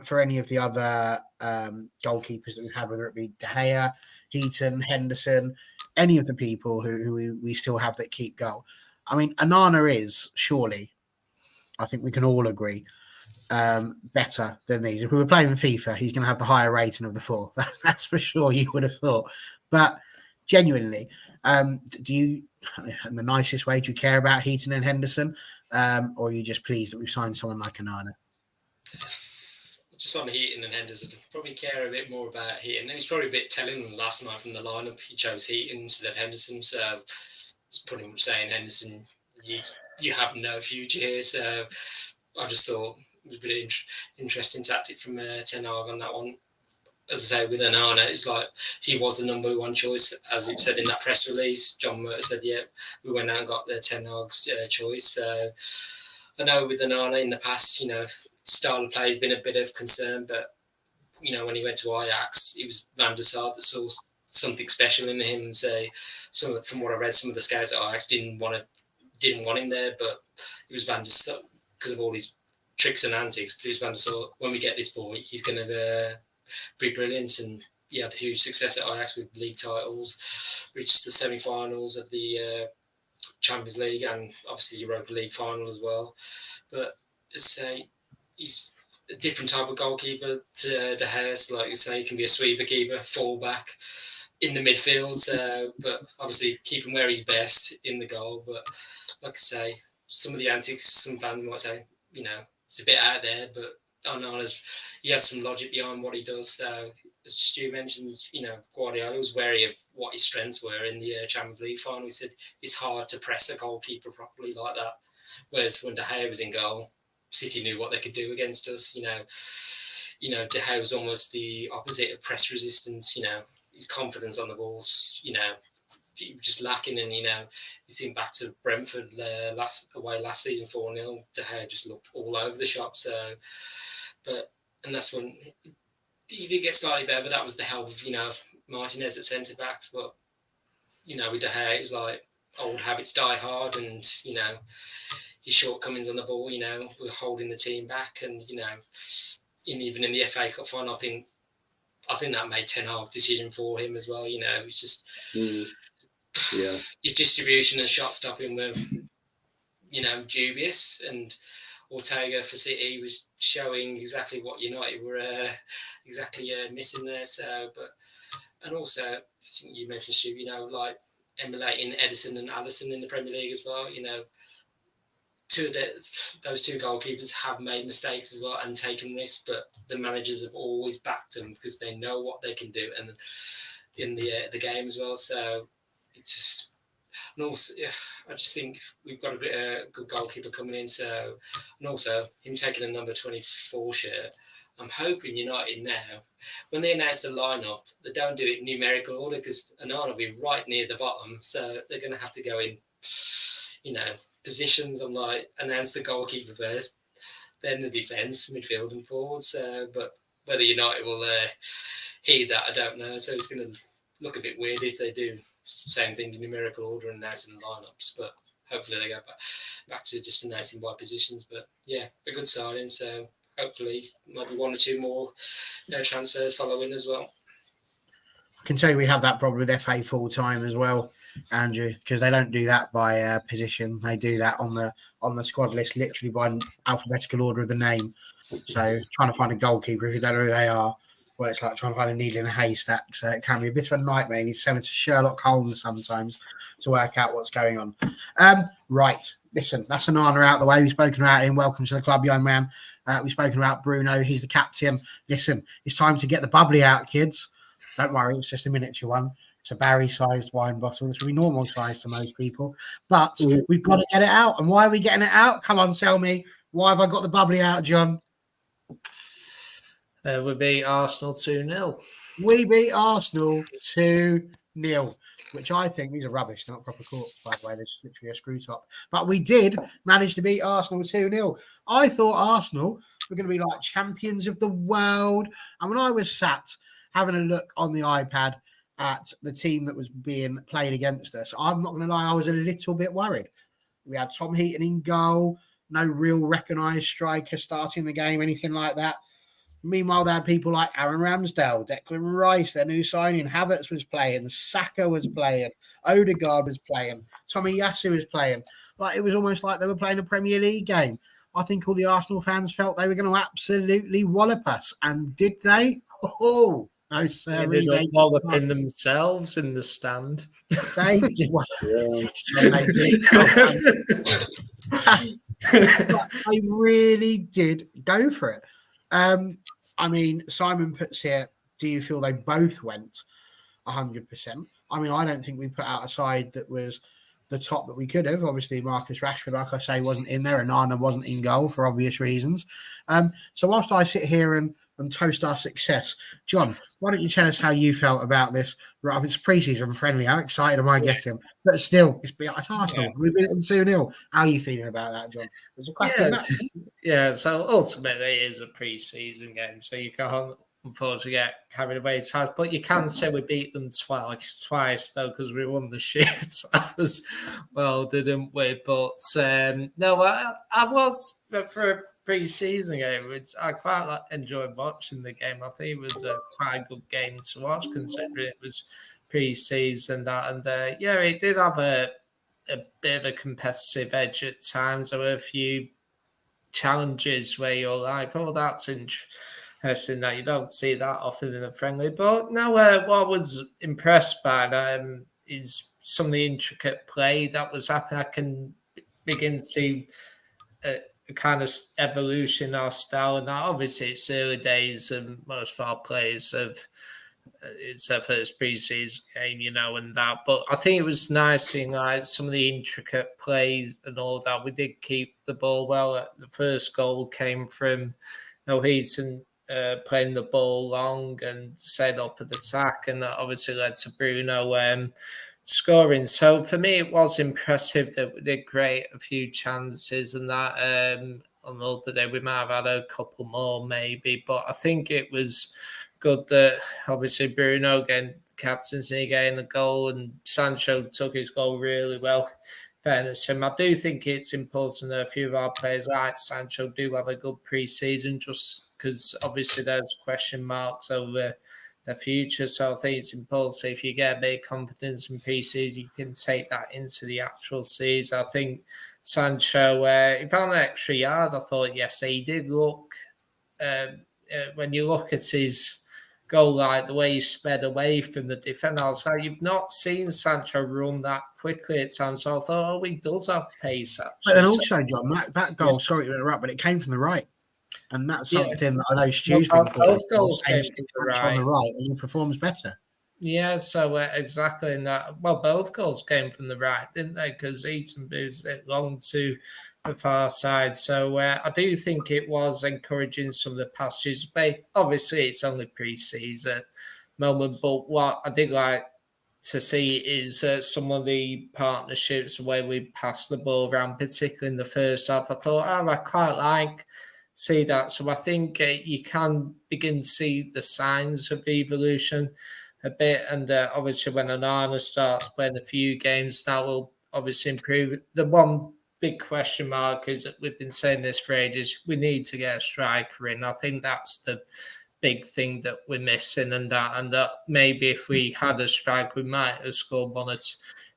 for any of the other goalkeepers that we've had, whether it be De Gea, Heaton, Henderson, any of the people who we still have that keep goal? I mean, Onana is surely, I think we can all agree, better than these. If we were playing FIFA, he's going to have the higher rating of the four. That's for sure. You would have thought, but genuinely, do you, in the nicest way, do you care about Heaton and Henderson, or are you just pleased that we've signed someone like Onana? Just on Heaton and Henderson, I'd probably care a bit more about Heaton. It was probably a bit telling last night from the lineup. He chose Heaton instead of Henderson, so it's pretty much saying Henderson, you have no future here. So I just thought it was a bit interesting tactic from Ten Hag on that one. As I say, with Onana, it's like he was the number one choice, as he said in that press release. John Murter said, "Yeah, we went out and got the Ten Hag's choice." So I know with Onana in the past, style of play has been a bit of concern, but when he went to Ajax, it was Van der Sar that saw something special in him, and say from what I read, some of the scouts at Ajax didn't want him there, but it was Van der Sar because of all his tricks and antics. But it was Van der Sar. When we get this boy, he's going to be brilliant, and he had huge success at Ajax with league titles, reached the semi-finals of the Champions League and obviously Europa League final as well. But as I say, he's a different type of goalkeeper to De Gea. Like you say, he can be a sweeper keeper, full-back in the midfield, but obviously keep him where he's best in the goal. But like I say, some of the antics, some fans might say, it's a bit out there, but he has some logic behind what he does. So as Stu mentions, Guardiola was wary of what his strengths were in the Champions League final. He said it's hard to press a goalkeeper properly like that. Whereas when De Gea was in goal, City knew what they could do against us. De Gea was almost the opposite of press resistance. His confidence on the balls, he was just lacking. And, you think back to Brentford last season, 4-0, De Gea just looked all over the shop. So, and that's when he did get slightly better, but that was the help of, Martinez at centre-backs. But, with De Gea, it was like old habits die hard, and, his shortcomings on the ball, were holding the team back. And, even in the FA Cup final, I think that made Ten Hag's decision for him as well. It's just his distribution and shot stopping were, dubious. And Ortega for City was showing exactly what United were missing there. So, and also, I think you mentioned, Stu, like emulating Edison and Alisson in the Premier League as well. Those two goalkeepers have made mistakes as well and taken risks, but the managers have always backed them because they know what they can do and in the game as well. So it's just, and also, I just think we've got a good goalkeeper coming in. So, and also him taking a number 24 shirt. I'm hoping United now, when they announce the lineup, they don't do it in numerical order because Onana will be right near the bottom. So they're going to have to go in, positions. I'm like, announce the goalkeeper first, then the defence, midfield and forwards. But whether United will heed that, I don't know. So it's going to look a bit weird if they do the same thing in numerical order and announcing the lineups. But hopefully they go back to just announcing by positions. But yeah, a good signing. So hopefully maybe one or two more transfers following as well. I can tell you we have that problem with FA full time as well, Andrew, because they don't do that by position. They do that on the squad list, literally by alphabetical order of the name. So trying to find a goalkeeper if you don't know who they are, well, it's like trying to find a needle in a haystack. So it can be a bit of a nightmare. And he's sent it to Sherlock Holmes sometimes to work out what's going on. Right. Listen, that's Onana out of the way. We've spoken about him. Welcome to the club, young man. We've spoken about Bruno. He's the captain. Listen, it's time to get the bubbly out, kids. Don't worry, it's just a miniature one. It's a Barry-sized wine bottle. This will be normal size to most people, but we've got to get it out. And why are we getting it out? Come on, tell me. Why have I got the bubbly out, John? We beat Arsenal 2-0. We beat Arsenal 2-0, which I think these are rubbish. They're not proper corks, by the way. They're just literally a screw top. But we did manage to beat Arsenal 2-0. I thought Arsenal were going to be like champions of the world. And when I was sat having a look on the iPad at the team that was being played against us, I'm not going to lie, I was a little bit worried. We had Tom Heaton in goal, no real recognised striker starting the game, anything like that. Meanwhile, they had people like Aaron Ramsdale, Declan Rice, their new signing, Havertz was playing, Saka was playing, Odegaard was playing, Tommy Yasu was playing. Like, it was almost like they were playing a Premier League game. I think all the Arsenal fans felt they were going to absolutely wallop us. And did they? Oh, no, sir. They ended up walloping themselves in the stand. They did. Well, they did. They really did go for it. I mean, Simon puts here, do you feel they both went 100%? I mean, I don't think we put out a side that was the top that we could have. Obviously, Marcus Rashford, like I say, wasn't in there, and Onana wasn't in goal for obvious reasons. So whilst I sit here and toast our success, John, why don't you tell us how you felt about this? Right, it's pre-season friendly. How excited am I getting? But still, it's Arsenal. Yeah. We beat them 2-0. How are you feeling about that, John? It's a cracking match. Yeah, so ultimately it is a pre-season game, so you can't unfortunately get carried away twice, but you can say we beat them twice though, because we won the shit as well, didn't we? But no, I was for a pre-season game. I quite enjoyed watching the game. I think it was a quite good game to watch, considering it was pre-season. Yeah, it did have a bit of a competitive edge at times. There were a few challenges where you're like, oh, that's interesting that you don't see that often in a friendly. But no, what I was impressed by is some of the intricate play that was happening. I can begin to see a kind of evolution in our style, and that obviously it's early days, and most of our players have it's their first pre-season game, and that. But I think it was nice seeing like some of the intricate plays and all that. We did keep the ball well. The first goal came from Heaton playing the ball long and set up an attack, and that obviously led to Bruno scoring. So for me, it was impressive that we did create a few chances, and that on the other day we might have had a couple more maybe, but I think it was good that obviously Bruno getting captaincy, getting the goal, and Sancho took his goal really well. Fairness to him, I do think it's important that a few of our players like Sancho do have a good pre-season, just because obviously there's question marks over the future. So I think it's important if you get a bit of confidence in pre-season, you can take that into the actual season. I think Sancho, he found an extra yard. I thought yesterday he did look. When you look at his goal, like the way he sped away from the defender, I was like, you've not seen Sancho run that quickly at times. So I thought, oh, he does have pace. Actually. But then also, John, that goal, sorry to interrupt, but it came from the right. And that's something that I know Stu's been both goals came from the right. On the right, and he performs better. Yeah, so exactly in that. Well, both goals came from the right, didn't they? Because Eaton moves it long to the far side. So I do think it was encouraging some of the passages. But obviously, it's only pre-season moment. But what I did like to see is some of the partnerships where we passed the ball around, particularly in the first half. I thought, I quite like see that. So I think you can begin to see the signs of evolution a bit. And obviously when Onana starts playing a few games, that will obviously improve. The one big question mark is that we've been saying this for ages, we need to get a striker in. I think that's the big thing that we're missing, and that maybe if we had a striker, we might have scored one or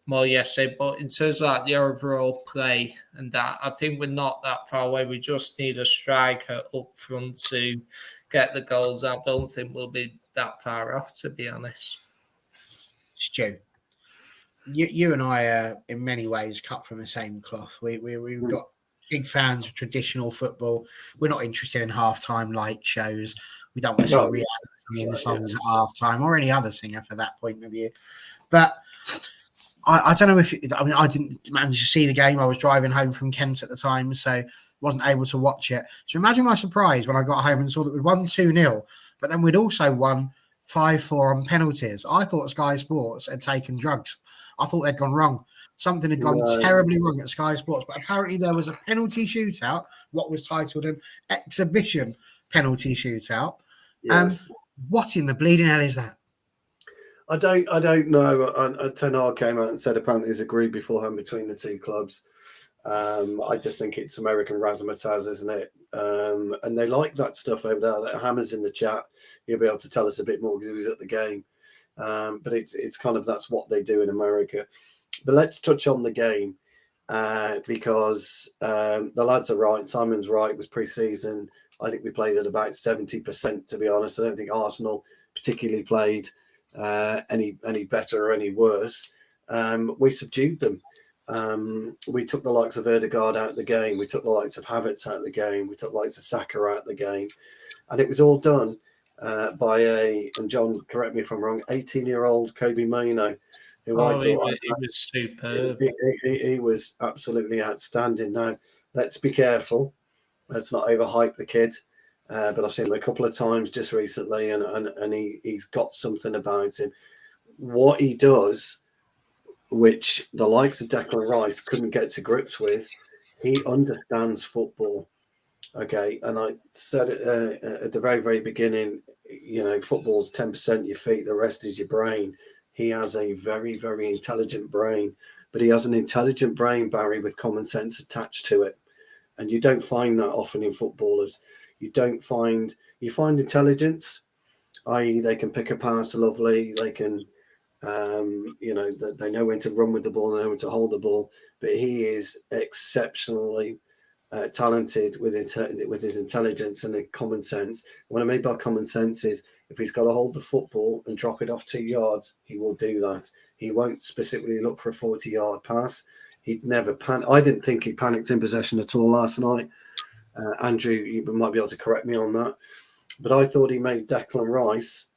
more yesterday. But in terms of like the overall play and that, I think we're not that far away. We just need a striker up front to get the goals. I don't think we'll be that far off, to be honest. Stu, you and I are in many ways cut from the same cloth. We've got big fans of traditional football. We're not interested in halftime light shows. We don't want to see No. Rihanna singing the songs at halftime or any other singer for that point of view. But I don't know if I didn't manage to see the game. I was driving home from Kent at the time, so wasn't able to watch it. So imagine my surprise when I got home and saw that we'd won 2-0, but then we'd also won 5-4 on penalties. I thought Sky Sports had taken drugs. I thought they'd gone wrong. Something had gone terribly wrong at Sky Sports, but apparently there was a penalty shootout, what was titled an exhibition penalty shootout. Yes. What in the bleeding hell is that? I don't know. Ten Hag came out and said apparently there's agreed beforehand between the two clubs. I just think it's American razzmatazz, isn't it? And they like that stuff over there. Hammer's in the chat. He'll be able to tell us a bit more because he was at the game. But it's kind of that's what they do in America. But let's touch on the game because the lads are right. Simon's right. It was pre-season. I think we played at about 70%. To be honest, I don't think Arsenal particularly played any better or any worse. We subdued them. We took the likes of Erdegaard out of the game. We took the likes of Havertz out of the game. We took the likes of Saka out of the game. And it was all done by and John, correct me if I'm wrong, 18-year-old Kobe Mainoo, who I thought he was superb. He was absolutely outstanding. Now, let's be careful. Let's not overhype the kid. But I've seen him a couple of times just recently, and he's got something about him. What he does, which the likes of Declan Rice couldn't get to grips with, he understands football. Okay, and I said it at the very, very beginning, football's 10% your feet, the rest is your brain. He has a very, very intelligent brain, but he has an intelligent brain, Barry, with common sense attached to it. And you don't find that often in footballers. You find intelligence, i.e. they can pick a pass lovely, they can, they know when to run with the ball, they know when to hold the ball, but he is exceptionally talented with his intelligence and common sense. What I mean by common sense is if he's got to hold the football and drop it off 2 yards, he will do that. He won't specifically look for a 40-yard pass. He'd never panic. I didn't think he panicked in possession at all last night. Andrew, you might be able to correct me on that, but I thought he made Declan Rice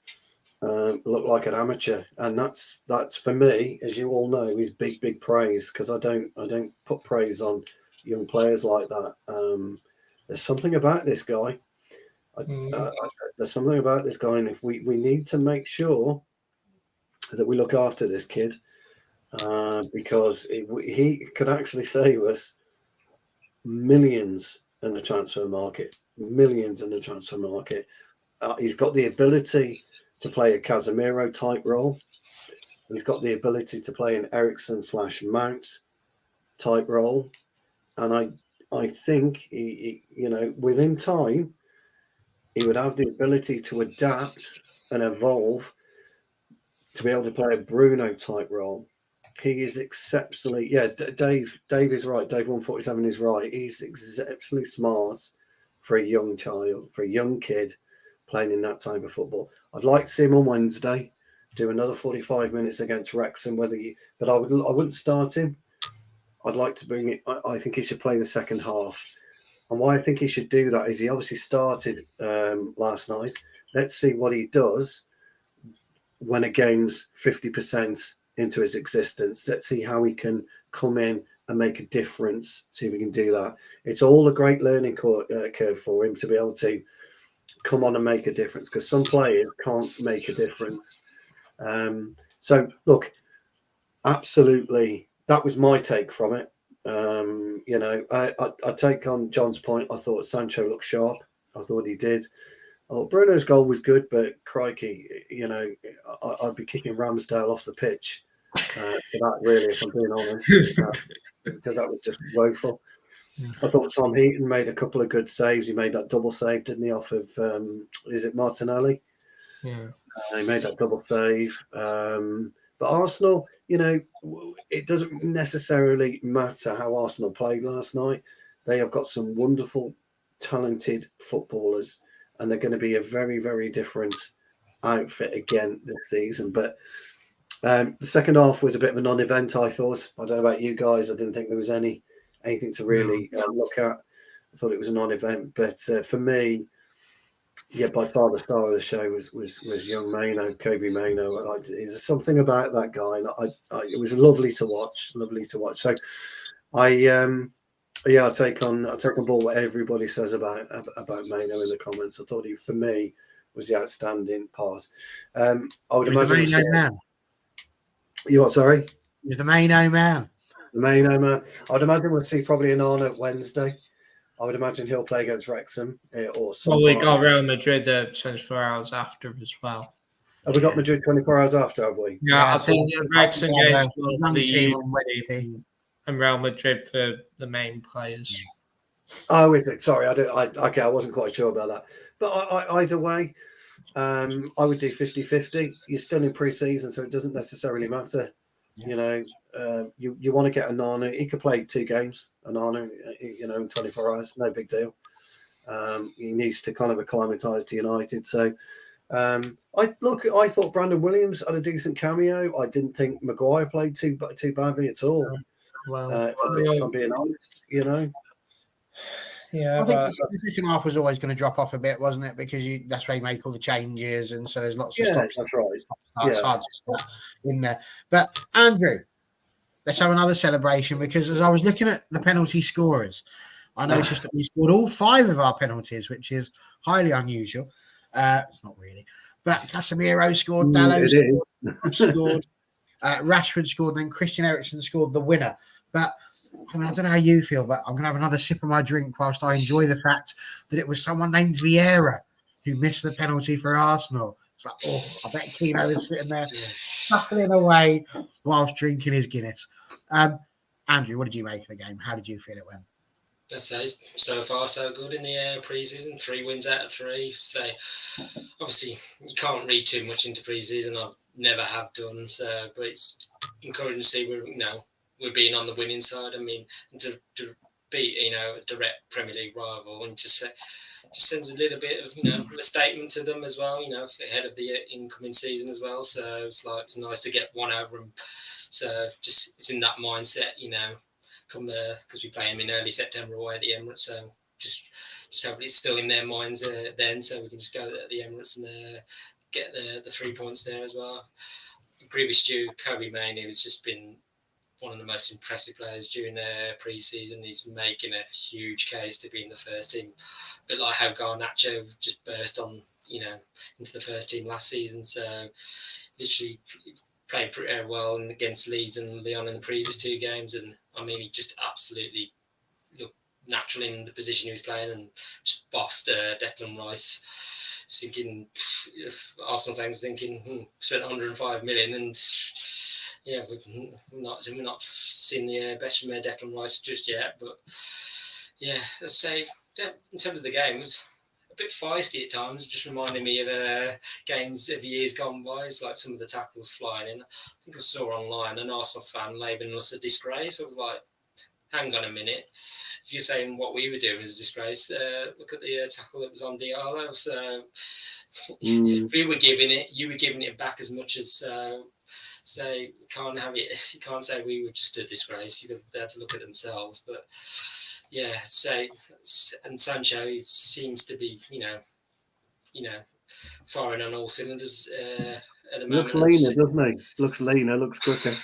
look like an amateur, and that's for me, as you all know, is big praise, because I don't put praise on young players like that. There's something about this guy. There's something about this guy, and if we need to make sure that we look after this kid, because he could actually save us millions in the transfer market. He's got the ability to play a Casemiro type role. He's got the ability to play an Eriksen/Mount type role, and I think he within time he would have the ability to adapt and evolve to be able to play a Bruno type role. He is exceptionally, Dave is right. Dave 147 is right. He's exceptionally smart for a young child, for a young kid playing in that type of football. I'd like to see him on Wednesday do another 45 minutes against Wrexham. But I wouldn't start him. I'd like to bring it. I think he should play the second half. And why I think he should do that is he obviously started last night. Let's see what he does when a game's 50% into his existence. Let's see how he can come in and make a difference. See if we can do that. It's all a great learning curve for him to be able to come on and make a difference, because some players can't make a difference. So look, absolutely, that was my take from it. I take on John's point. I thought Sancho looked sharp. I thought he did. Oh, Bruno's goal was good, but crikey, I'd be kicking Ramsdale off the pitch for that, really, if I'm being honest, because that was just woeful. I thought Tom Heaton made a couple of good saves. He made that double save, didn't he, off of, is it Martinelli? Yeah. He made that double save. But Arsenal, it doesn't necessarily matter how Arsenal played last night. They have got some wonderful, talented footballers, and they're going to be a very, very different outfit again this season. But the second half was a bit of a non-event, I thought. I don't know about you guys. I didn't think there was any anything to really look at. I thought it was a non-event, but for me, yeah, by far the star of the show was young Mano, Kobe Mano. There's something about that guy. It was lovely to watch. So I take on board what everybody says about Mano in the comments. I thought he, for me, was the outstanding part. I would imagine the Mano man. You what? Sorry, He was the Mano man. The Mano man. I would imagine we'll see probably Onana Wednesday. I would imagine he'll play against Wrexham or some. Well, we got Real Madrid 24 hours after as well. Have we got Madrid 24 hours after? Have we? Yeah, I think Wrexham games will be on Wednesday, and Real Madrid for the main players. Oh, is it? Sorry, I wasn't quite sure about that. But either way, I would do 50-50. You're still in pre-season, so it doesn't necessarily matter. Yeah. You know, you want to get Onana. He could play 2 games, Onana, in 24 hours. No big deal. He needs to kind of acclimatise to United. So, I thought Brandon Williams had a decent cameo. I didn't think Maguire played too badly at all. Well, if I'm being honest, Yeah, I think the second half was always going to drop off a bit, wasn't it? Because that's where you make all the changes, and so there's lots of stops. That's right. It's hard to stop in there. But Andrew, let's have another celebration, because as I was looking at the penalty scorers, I noticed that we scored all 5 of our penalties, which is highly unusual. It's not really, but Casemiro scored, Dalot scored, Rashford scored, then Christian Eriksen scored the winner. But I mean, I don't know how you feel, but I'm going to have another sip of my drink whilst I enjoy the fact that it was someone named Vieira who missed the penalty for Arsenal. It's like, I bet Keno was sitting there chuckling away whilst drinking his Guinness. Andrew, what did you make of the game? How did you feel it went? I'd say so far so good in the pre-season. 3 wins out of 3. So obviously you can't read too much into pre-season. I've never have done. So, but it's encouraging to see we're being on the winning side. I mean, and to beat a direct Premier League rival, and just sends a little bit of a statement to them as well. Ahead of the incoming season as well. So it's nice to get one over them. So just it's in that mindset, come because we play them in early September away at the Emirates. So just hope it's still in their minds then, so we can just go at the Emirates and get the 3 points there as well. I agree with Stu. Kobe Mano has just been one of the most impressive players during the pre-season. He's making a huge case to be in the first team, a bit like how Garnacho just burst on, into the first team last season. So literally played pretty well against Leeds and Lyon in the previous 2 games, and I mean he just absolutely looked natural in the position he was playing and just bossed Declan Rice. Thinking, Arsenal fans thinking, spent 105 million and. Yeah, we've not seen the best from Declan Rice just yet, but yeah, let's say in terms of the game, it was a bit feisty at times. Just reminded me of games of years gone by. It's like some of the tackles flying in. I think I saw online an Arsenal fan labeling us a disgrace. I was like, hang on a minute. If you're saying what we were doing was a disgrace, look at the tackle that was on Diallo. So we were giving it, you were giving it back as much as. Say you can't have it. You can't say we were just a disgrace. They had to look at themselves. But yeah, and Sancho seems to be, firing on all cylinders at the moment. Looks leaner, doesn't he? Looks leaner. Looks quicker.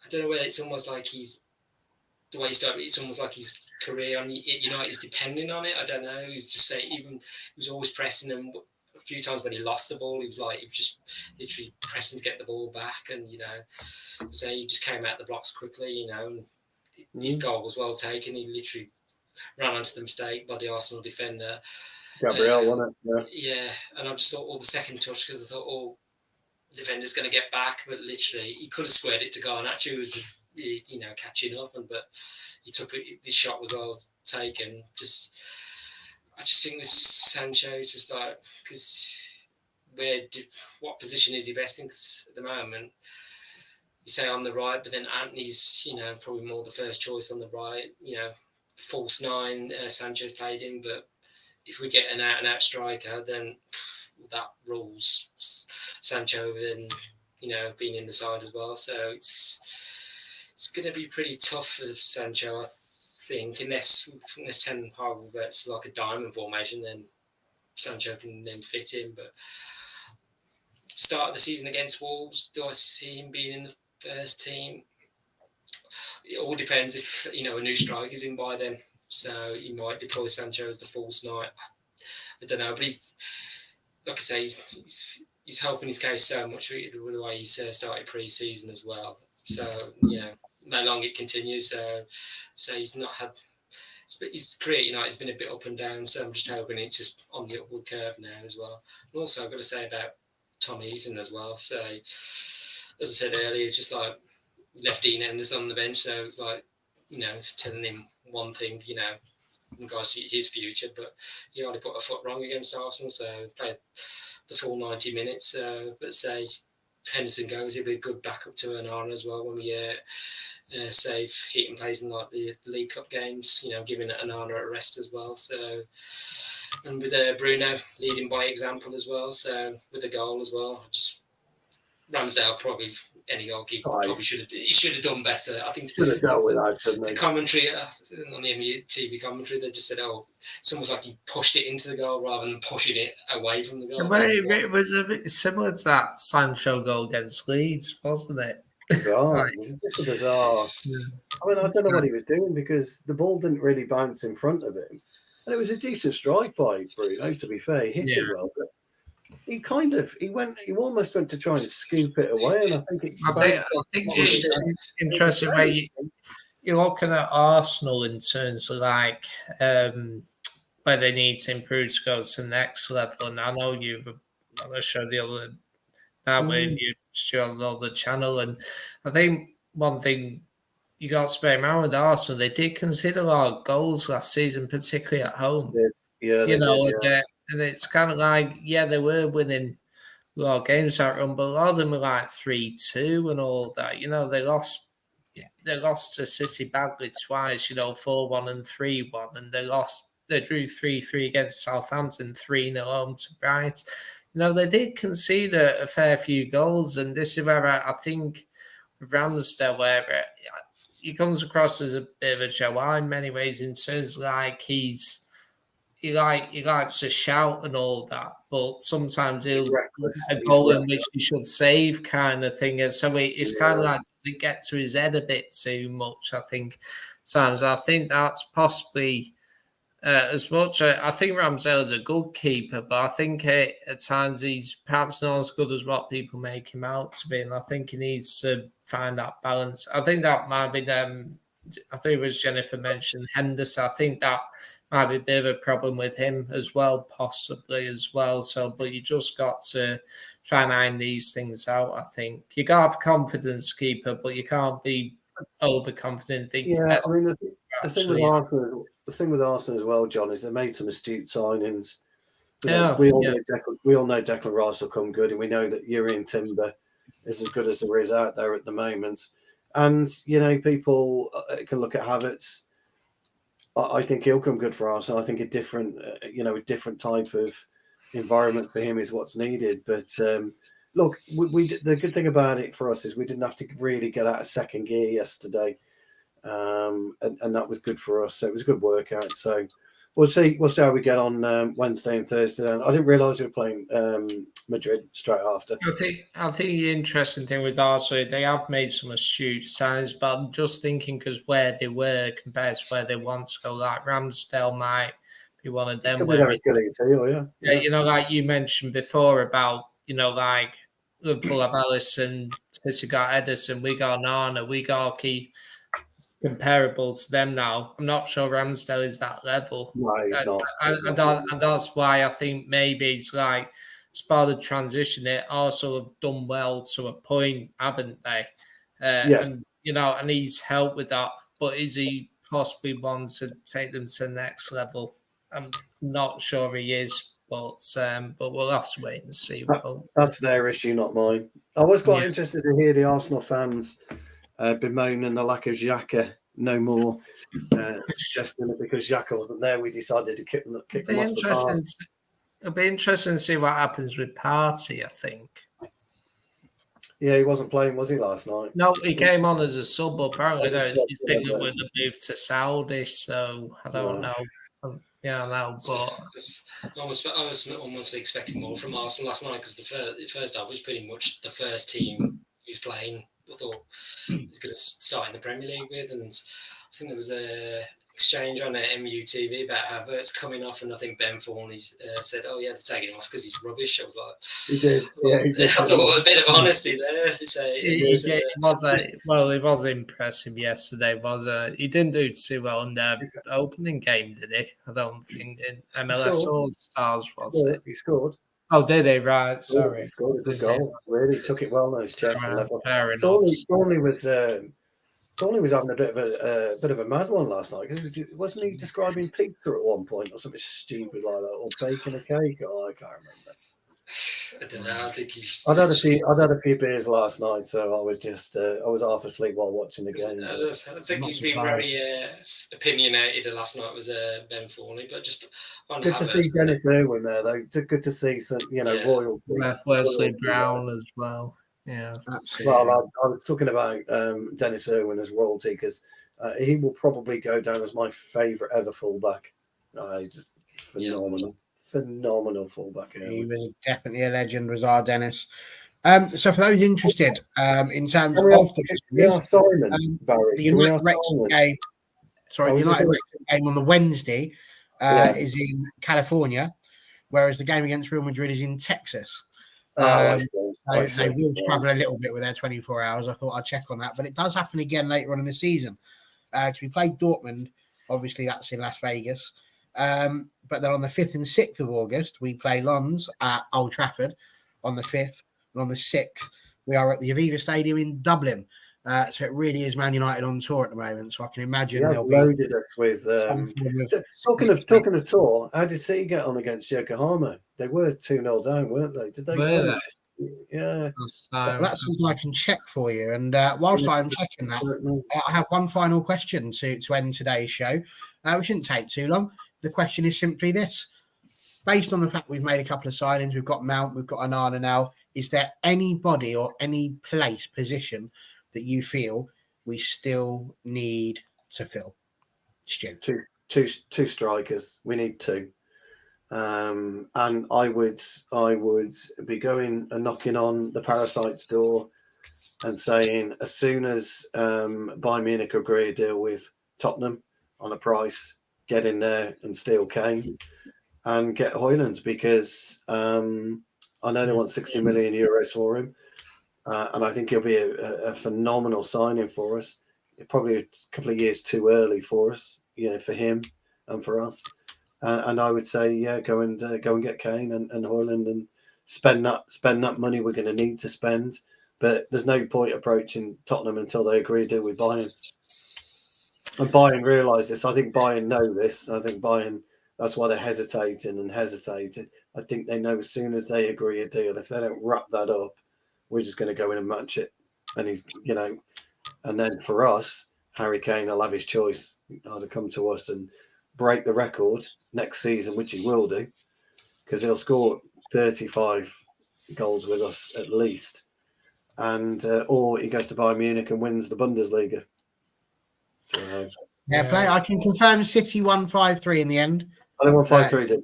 I don't know whether it's almost like the way he started. It's almost like his career on United is depending on it. I don't know. He's just he was always pressing them. A few times when he lost the ball, he was just literally pressing to get the ball back, and so he just came out the blocks quickly, and his goal was well taken. He literally ran onto the mistake by the Arsenal defender, Gabriel, wasn't it? Yeah, and I just thought, the second touch, because I thought, the defender's going to get back, but literally he could have squared it to Garnacho, who was just catching up, but he took it. This shot was well taken. I just think this Sancho is just because what position is he best in? 'Cause at the moment, you say on the right, but then Anthony's, probably more the first choice on the right. False 9, Sancho's played him, but if we get an out-and-out striker, then that rules Sancho and, being in the side as well. So it's going to be pretty tough for Sancho, I think unless Ten Hag reverts to like a diamond formation, then Sancho can then fit in. But start of the season against Wolves, do I see him being in the first team? It all depends if a new striker's in by then. So he might deploy Sancho as the false nine. I don't know, but he's like I say, he's helping his case so much with the way he's started pre-season as well. So how long it continues. So he's not had. His career, it's been a bit up and down. So I'm just hoping it's just on the upward curve now as well. And also, I've got to say about Tom Heaton as well. So as I said earlier, it's just like left Dean Henderson on the bench. So it's like telling him one thing, and guys see his future, but he only put a foot wrong against Arsenal, so played the full 90 minutes. But say Henderson goes, he'll be a good backup to Onana as well when we say if Heaton plays in like the League Cup games, giving Onana a rest as well. So, and with Bruno leading by example as well, so with the goal as well, just Ramsdale probably any goalkeeper probably should have done better. I think should have dealt with that, shouldn't the commentary on the TV commentary, they just said, it's almost like he pushed it into the goal rather than pushing it away from the goal. It was a bit similar to that Sancho goal against Leeds, wasn't it? Bizarre. It's bizarre. I mean, I don't know what he was doing because the ball didn't really bounce in front of him, and it was a decent strike by Bruno. To be fair, he hit it well, but he almost went to try and scoop it away, and I think it's interesting where you're looking at Arsenal in terms of like where they need to improve to go to the next level. And I know you've on the show the other night when you're on the channel, and I think one thing you got to bear in mind with Arsenal, they did concede a lot of goals last season, particularly at home. And it's kind of like, they were winning a lot of games that run, but a lot of them were like 3-2 and all that. They lost to City badly twice, 4-1 and 3-1, and they drew 3-3 against Southampton, 3-0 home to Brighton. They did concede a fair few goals, and this is where I think Ramsdale, where he comes across as a bit of a Joe in many ways, in terms of like he likes to shout and all that, but sometimes he'll a goal in which he should save kind of thing. And so it's kind of like, does it get to his head a bit too much, I think, times. I think that's possibly as much. I think Ramsdale is a good keeper, but I think at times he's perhaps not as good as what people make him out to be. And I think he needs to find that balance. I think that might be I think it was Jennifer mentioned Henderson. I think that might be a bit of a problem with him as well, possibly as well. So, but you just got to try and iron these things out, I think. You got to have confidence, keeper, but you can't be overconfident. I mean, the thing with Arsenal as well, John, is they made some astute signings. We all know Declan Rice will come good, and we know that Jurrien Timber is as good as there is out there at the moment. And, people can look at Havertz. I think he'll come good for Arsenal. I think a different type of environment for him is what's needed. But look, the good thing about it for us is we didn't have to really get out of second gear yesterday, and that was good for us. So it was a good workout. So we'll see how we get on Wednesday and Thursday. I didn't realise we were playing Madrid straight after. I think the interesting thing with Arsenal, they have made some astute signs, but I'm just thinking because where they were compared to where they want to go, like Ramsdale might be one of them. Like you mentioned before about, like Liverpool have Alisson, City got Edison, we got Onana, we got key comparable to them now. I'm not sure Ramsdale is that level. No, he's not. And that's why I think maybe it's like, as part of the transition, they also have done well to a point, haven't they? Yes. And he's helped with that. But is he possibly one to take them to the next level? I'm not sure he is, but we'll have to wait and see. That's their issue, not mine. I was quite interested to hear the Arsenal fans bemoaning the lack of Xhaka no more, suggesting that because Xhaka wasn't there, we decided to kick them off the park. It'll be interesting to see what happens with Partey, I think. Yeah, he wasn't playing, was he, last night? No, he came on as a sub. Apparently, he's big Yeah. with the move to Saudi, so I don't know. Yeah, no, but I was almost expecting more from Arsenal last night because the first half was pretty much the first team he's playing. I thought he's going to start in the Premier League with, and I think there was a exchange on MUTV about Havertz coming off, and I think Ben Thornley said, "Oh yeah, they're taking him off because he's rubbish." I was like, He did. Yeah, he did. I thought a bit of honesty there. He was impressive yesterday. He didn't do too well in the opening game, did he? I don't think in MLS All Stars was it? He scored. Oh, did he? Right, sorry. He scored a good goal. Really took it well on his chest and level. Fair enough. Thornley was having a bit of a mad one last night. Wasn't he describing pizza at one point or something stupid like that, or baking a cake? Oh, I can't remember. I don't know. I think I'd had a few beers last night, so I was just I was half asleep while watching the game. I think he's been very opinionated last night was Ben Thornley, but just good to see Dennis Irwin there, though. Good to see some, royalty. Wesley Brown as well. Yeah, absolutely. Well, I was talking about Dennis Irwin as royalty because he will probably go down as my favourite ever fullback. He's just phenomenal. Phenomenal fullback. He was definitely a legend, was our Dennis. So for those interested, in terms of the Simon, Barry, the United Wrexham game, the United Wrexham game on the Wednesday is in California, whereas the game against Real Madrid is in Texas. They will struggle a little bit with their 24 hours. I thought I'd check on that, but it does happen again later on in the season. Because we played Dortmund, obviously that's in Las Vegas. But then on the 5th and 6th of August, we play Lons at Old Trafford on the 5th. And on the 6th, we are at the Aviva Stadium in Dublin. So it really is Man United on tour at the moment. So I can imagine they'll loaded us with. Talking of tour, how did City get on against Yokohama? They were 2-0 down, weren't they? Did they? Yeah. That's something I can check for you. And whilst I'm checking that, I have one final question to end today's show. We shouldn't take too long. The question is simply this. Based on the fact we've made a couple of signings, we've got Mount, we've got Onana now, is there anybody or any position that you feel we still need to fill? Stu? Two strikers. We need two. And I would be going and knocking on the Parasite's door and saying, as soon as Bayern Munich agree a deal with Tottenham on a price, get in there and steal Kane and get Højlund, because I know they want 60 million euros for him, and I think he'll be a phenomenal signing for us. Probably a couple of years too early for us, for him and for us. And I would say, go and get Kane and Højlund and spend that money we're going to need to spend. But there's no point approaching Tottenham until they agree to deal with Bayern. And Bayern realise this. I think Bayern know this. I think Bayern, that's why they're hesitating. I think they know as soon as they agree a deal, if they don't wrap that up, we're just going to go in and match it. And he's, and then for us, Harry Kane will have his choice. Either come to us and break the record next season, which he will do, because he'll score 35 goals with us at least, and or he goes to Bayern Munich and wins the Bundesliga. So, I can confirm City 1-5-3 in the end. I think 1-5-3 did.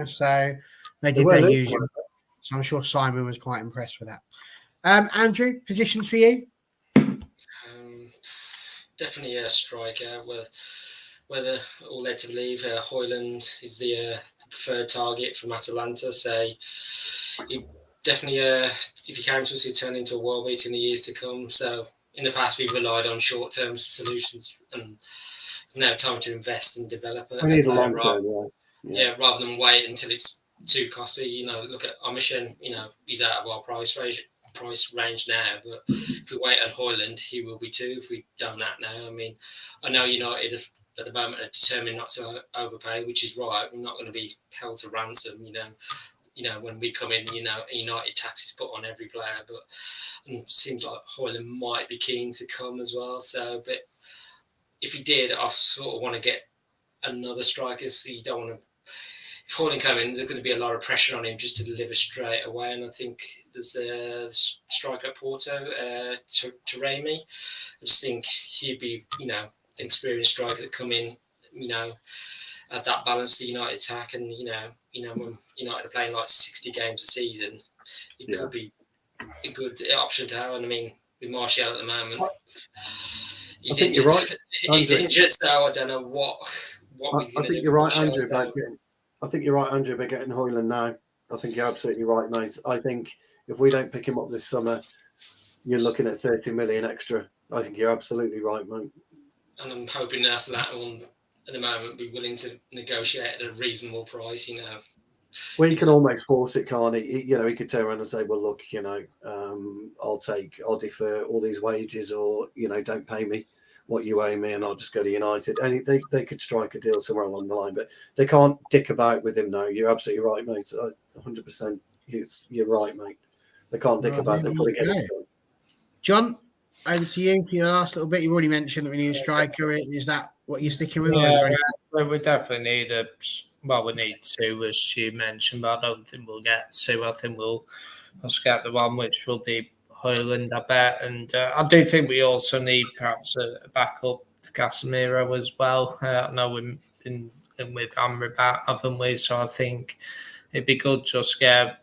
So they did their usual. So I'm sure Simon was quite impressed with that. Andrew, positions for you? Definitely a striker. Whether all led to believe Højlund is the preferred target from Atalanta. So he definitely, if he came to us, he'd turn into a world beater in the years to come. So in the past, we've relied on short-term solutions, and it's now time to invest and develop it. We need a long-term, rather than wait until it's too costly. Look at Omishen. He's out of our price range now, but if we wait on Højlund, he will be too. If we don't that now, I know United at the moment are determined not to overpay, which is right. We're not going to be held to ransom. When we come in, United taxes put on every player, but it seems like Højlund might be keen to come as well. So, but if he did, I sort of want to get another striker. So you don't want to. if Hoyland come in, there's going to be a lot of pressure on him just to deliver straight away. And I think there's a striker at Porto, Taremi. I just think he'd be, an experienced striker that come in, at that balance the United attack. And, when United are playing like 60 games a season, it could be a good option to have. And I mean, with Martial at the moment, he's injured. Right, he's injured, so I don't know what we're going to do. You're right, Andrew. I think you're right, Andrew, about getting Hoyland now. I think you're absolutely right, mate. I think if we don't pick him up this summer, you're looking at 30 million extra. I think you're absolutely right, mate. And I'm hoping after that one, at the moment, be willing to negotiate at a reasonable price, Well, he can almost force it, can't he? He could turn around and say, well, look, I'll defer all these wages, or, don't pay me what you owe me and I'll just go to United. And they could strike a deal somewhere along the line, but they can't dick about with him now. You're absolutely right, mate. 100%. You're right, mate. They can't dick about. They've got to get it done. John, over to you for your last little bit. You already mentioned that we need a striker. Is that what you're sticking with? Yeah, we definitely need we need two, as you mentioned, but I don't think we'll get two. I think we'll get the one which will be Hoyland, I bet. And I do think we also need perhaps a backup to Casemiro as well. I know we've been with Amrabat, haven't we? So I think it'd be good just get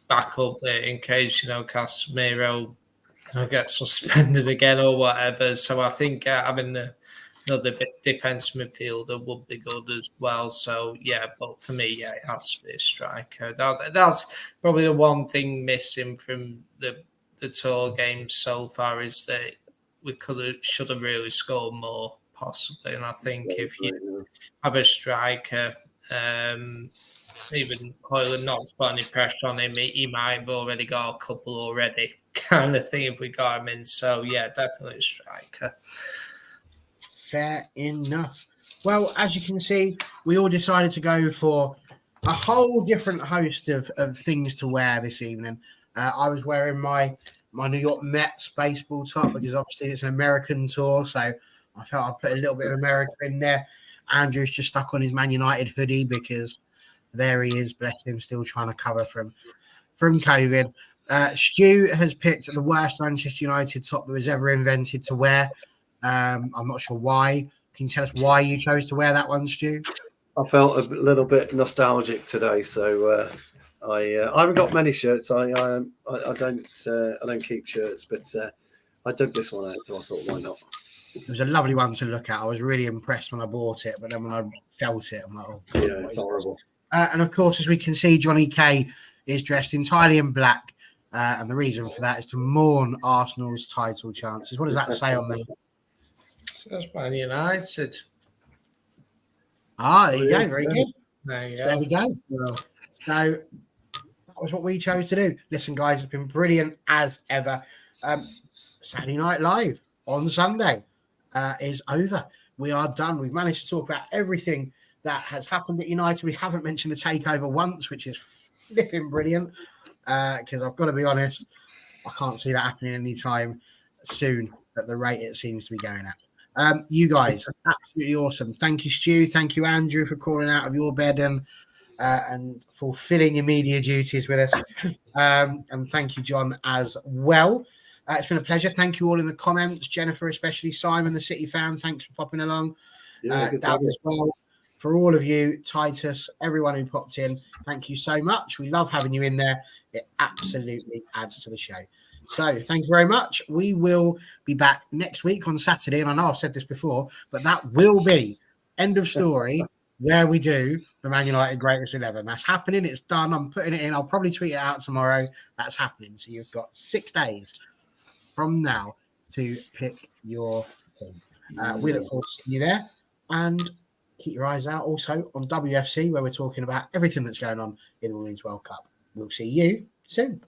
backup in case, Casemiro get suspended again or whatever. So I think having another defensive midfielder would be good as well. So, but for me, it has to be a striker. That's probably the one thing missing from the tour games so far, is that we should have really scored more, possibly. And I think if you have a striker, even Hoyland not to put any pressure on him, he might have already got a couple already, kind of thing, if we got him in. So, definitely a striker. Fair enough. Well, as you can see, we all decided to go for a whole different host of things to wear this evening. I was wearing my New York Mets baseball top because obviously it's an American tour, so I felt I'd put a little bit of America in there. Andrew's just stuck on his Man United hoodie because there he is, bless him, still trying to cover from COVID. Stu has picked the worst Manchester United top that was ever invented to wear. I'm not sure why. Can you tell us why you chose to wear that one, Stu? I felt a little bit nostalgic today, so I haven't got many shirts. I don't keep shirts, but I dug this one out, so I thought, why not? It was a lovely one to look at. I was really impressed when I bought it, but then when I felt it, I'm like, oh God, yeah, it's horrible. And of course, as we can see, Johnny K is dressed entirely in black, and the reason for that is to mourn Arsenal's title chances. What does that say on me? That's Man United. There you go. Very good. There we go. So that was what we chose to do. Listen, guys, it's been brilliant as ever. Saturday Night Live on Sunday is over. We are done. We've managed to talk about everything that has happened at United. We haven't mentioned the takeover once, which is flipping brilliant. Because I've got to be honest, I can't see that happening anytime soon at the rate it seems to be going at. You guys, absolutely awesome. Thank you, Stu. Thank you, Andrew, for crawling out of your bed and fulfilling your media duties with us. And thank you, John, as well. It's been a pleasure. Thank you all in the comments. Jennifer, especially Simon, the City fan. Thanks for popping along. Dad as well. For all of you, Titus, everyone who popped in, thank you so much. We love having you in there. It absolutely adds to the show. So thank you very much. We will be back next week on Saturday. And I know I've said this before, but that will be end of story where we do the Man United Greatest 11. That's happening. It's done. I'm putting it in. I'll probably tweet it out tomorrow. That's happening. So you've got 6 days from now to pick your team. We look forward to seeing you there. And keep your eyes out also on WFC, where we're talking about everything that's going on in the Women's World Cup. We'll see you soon.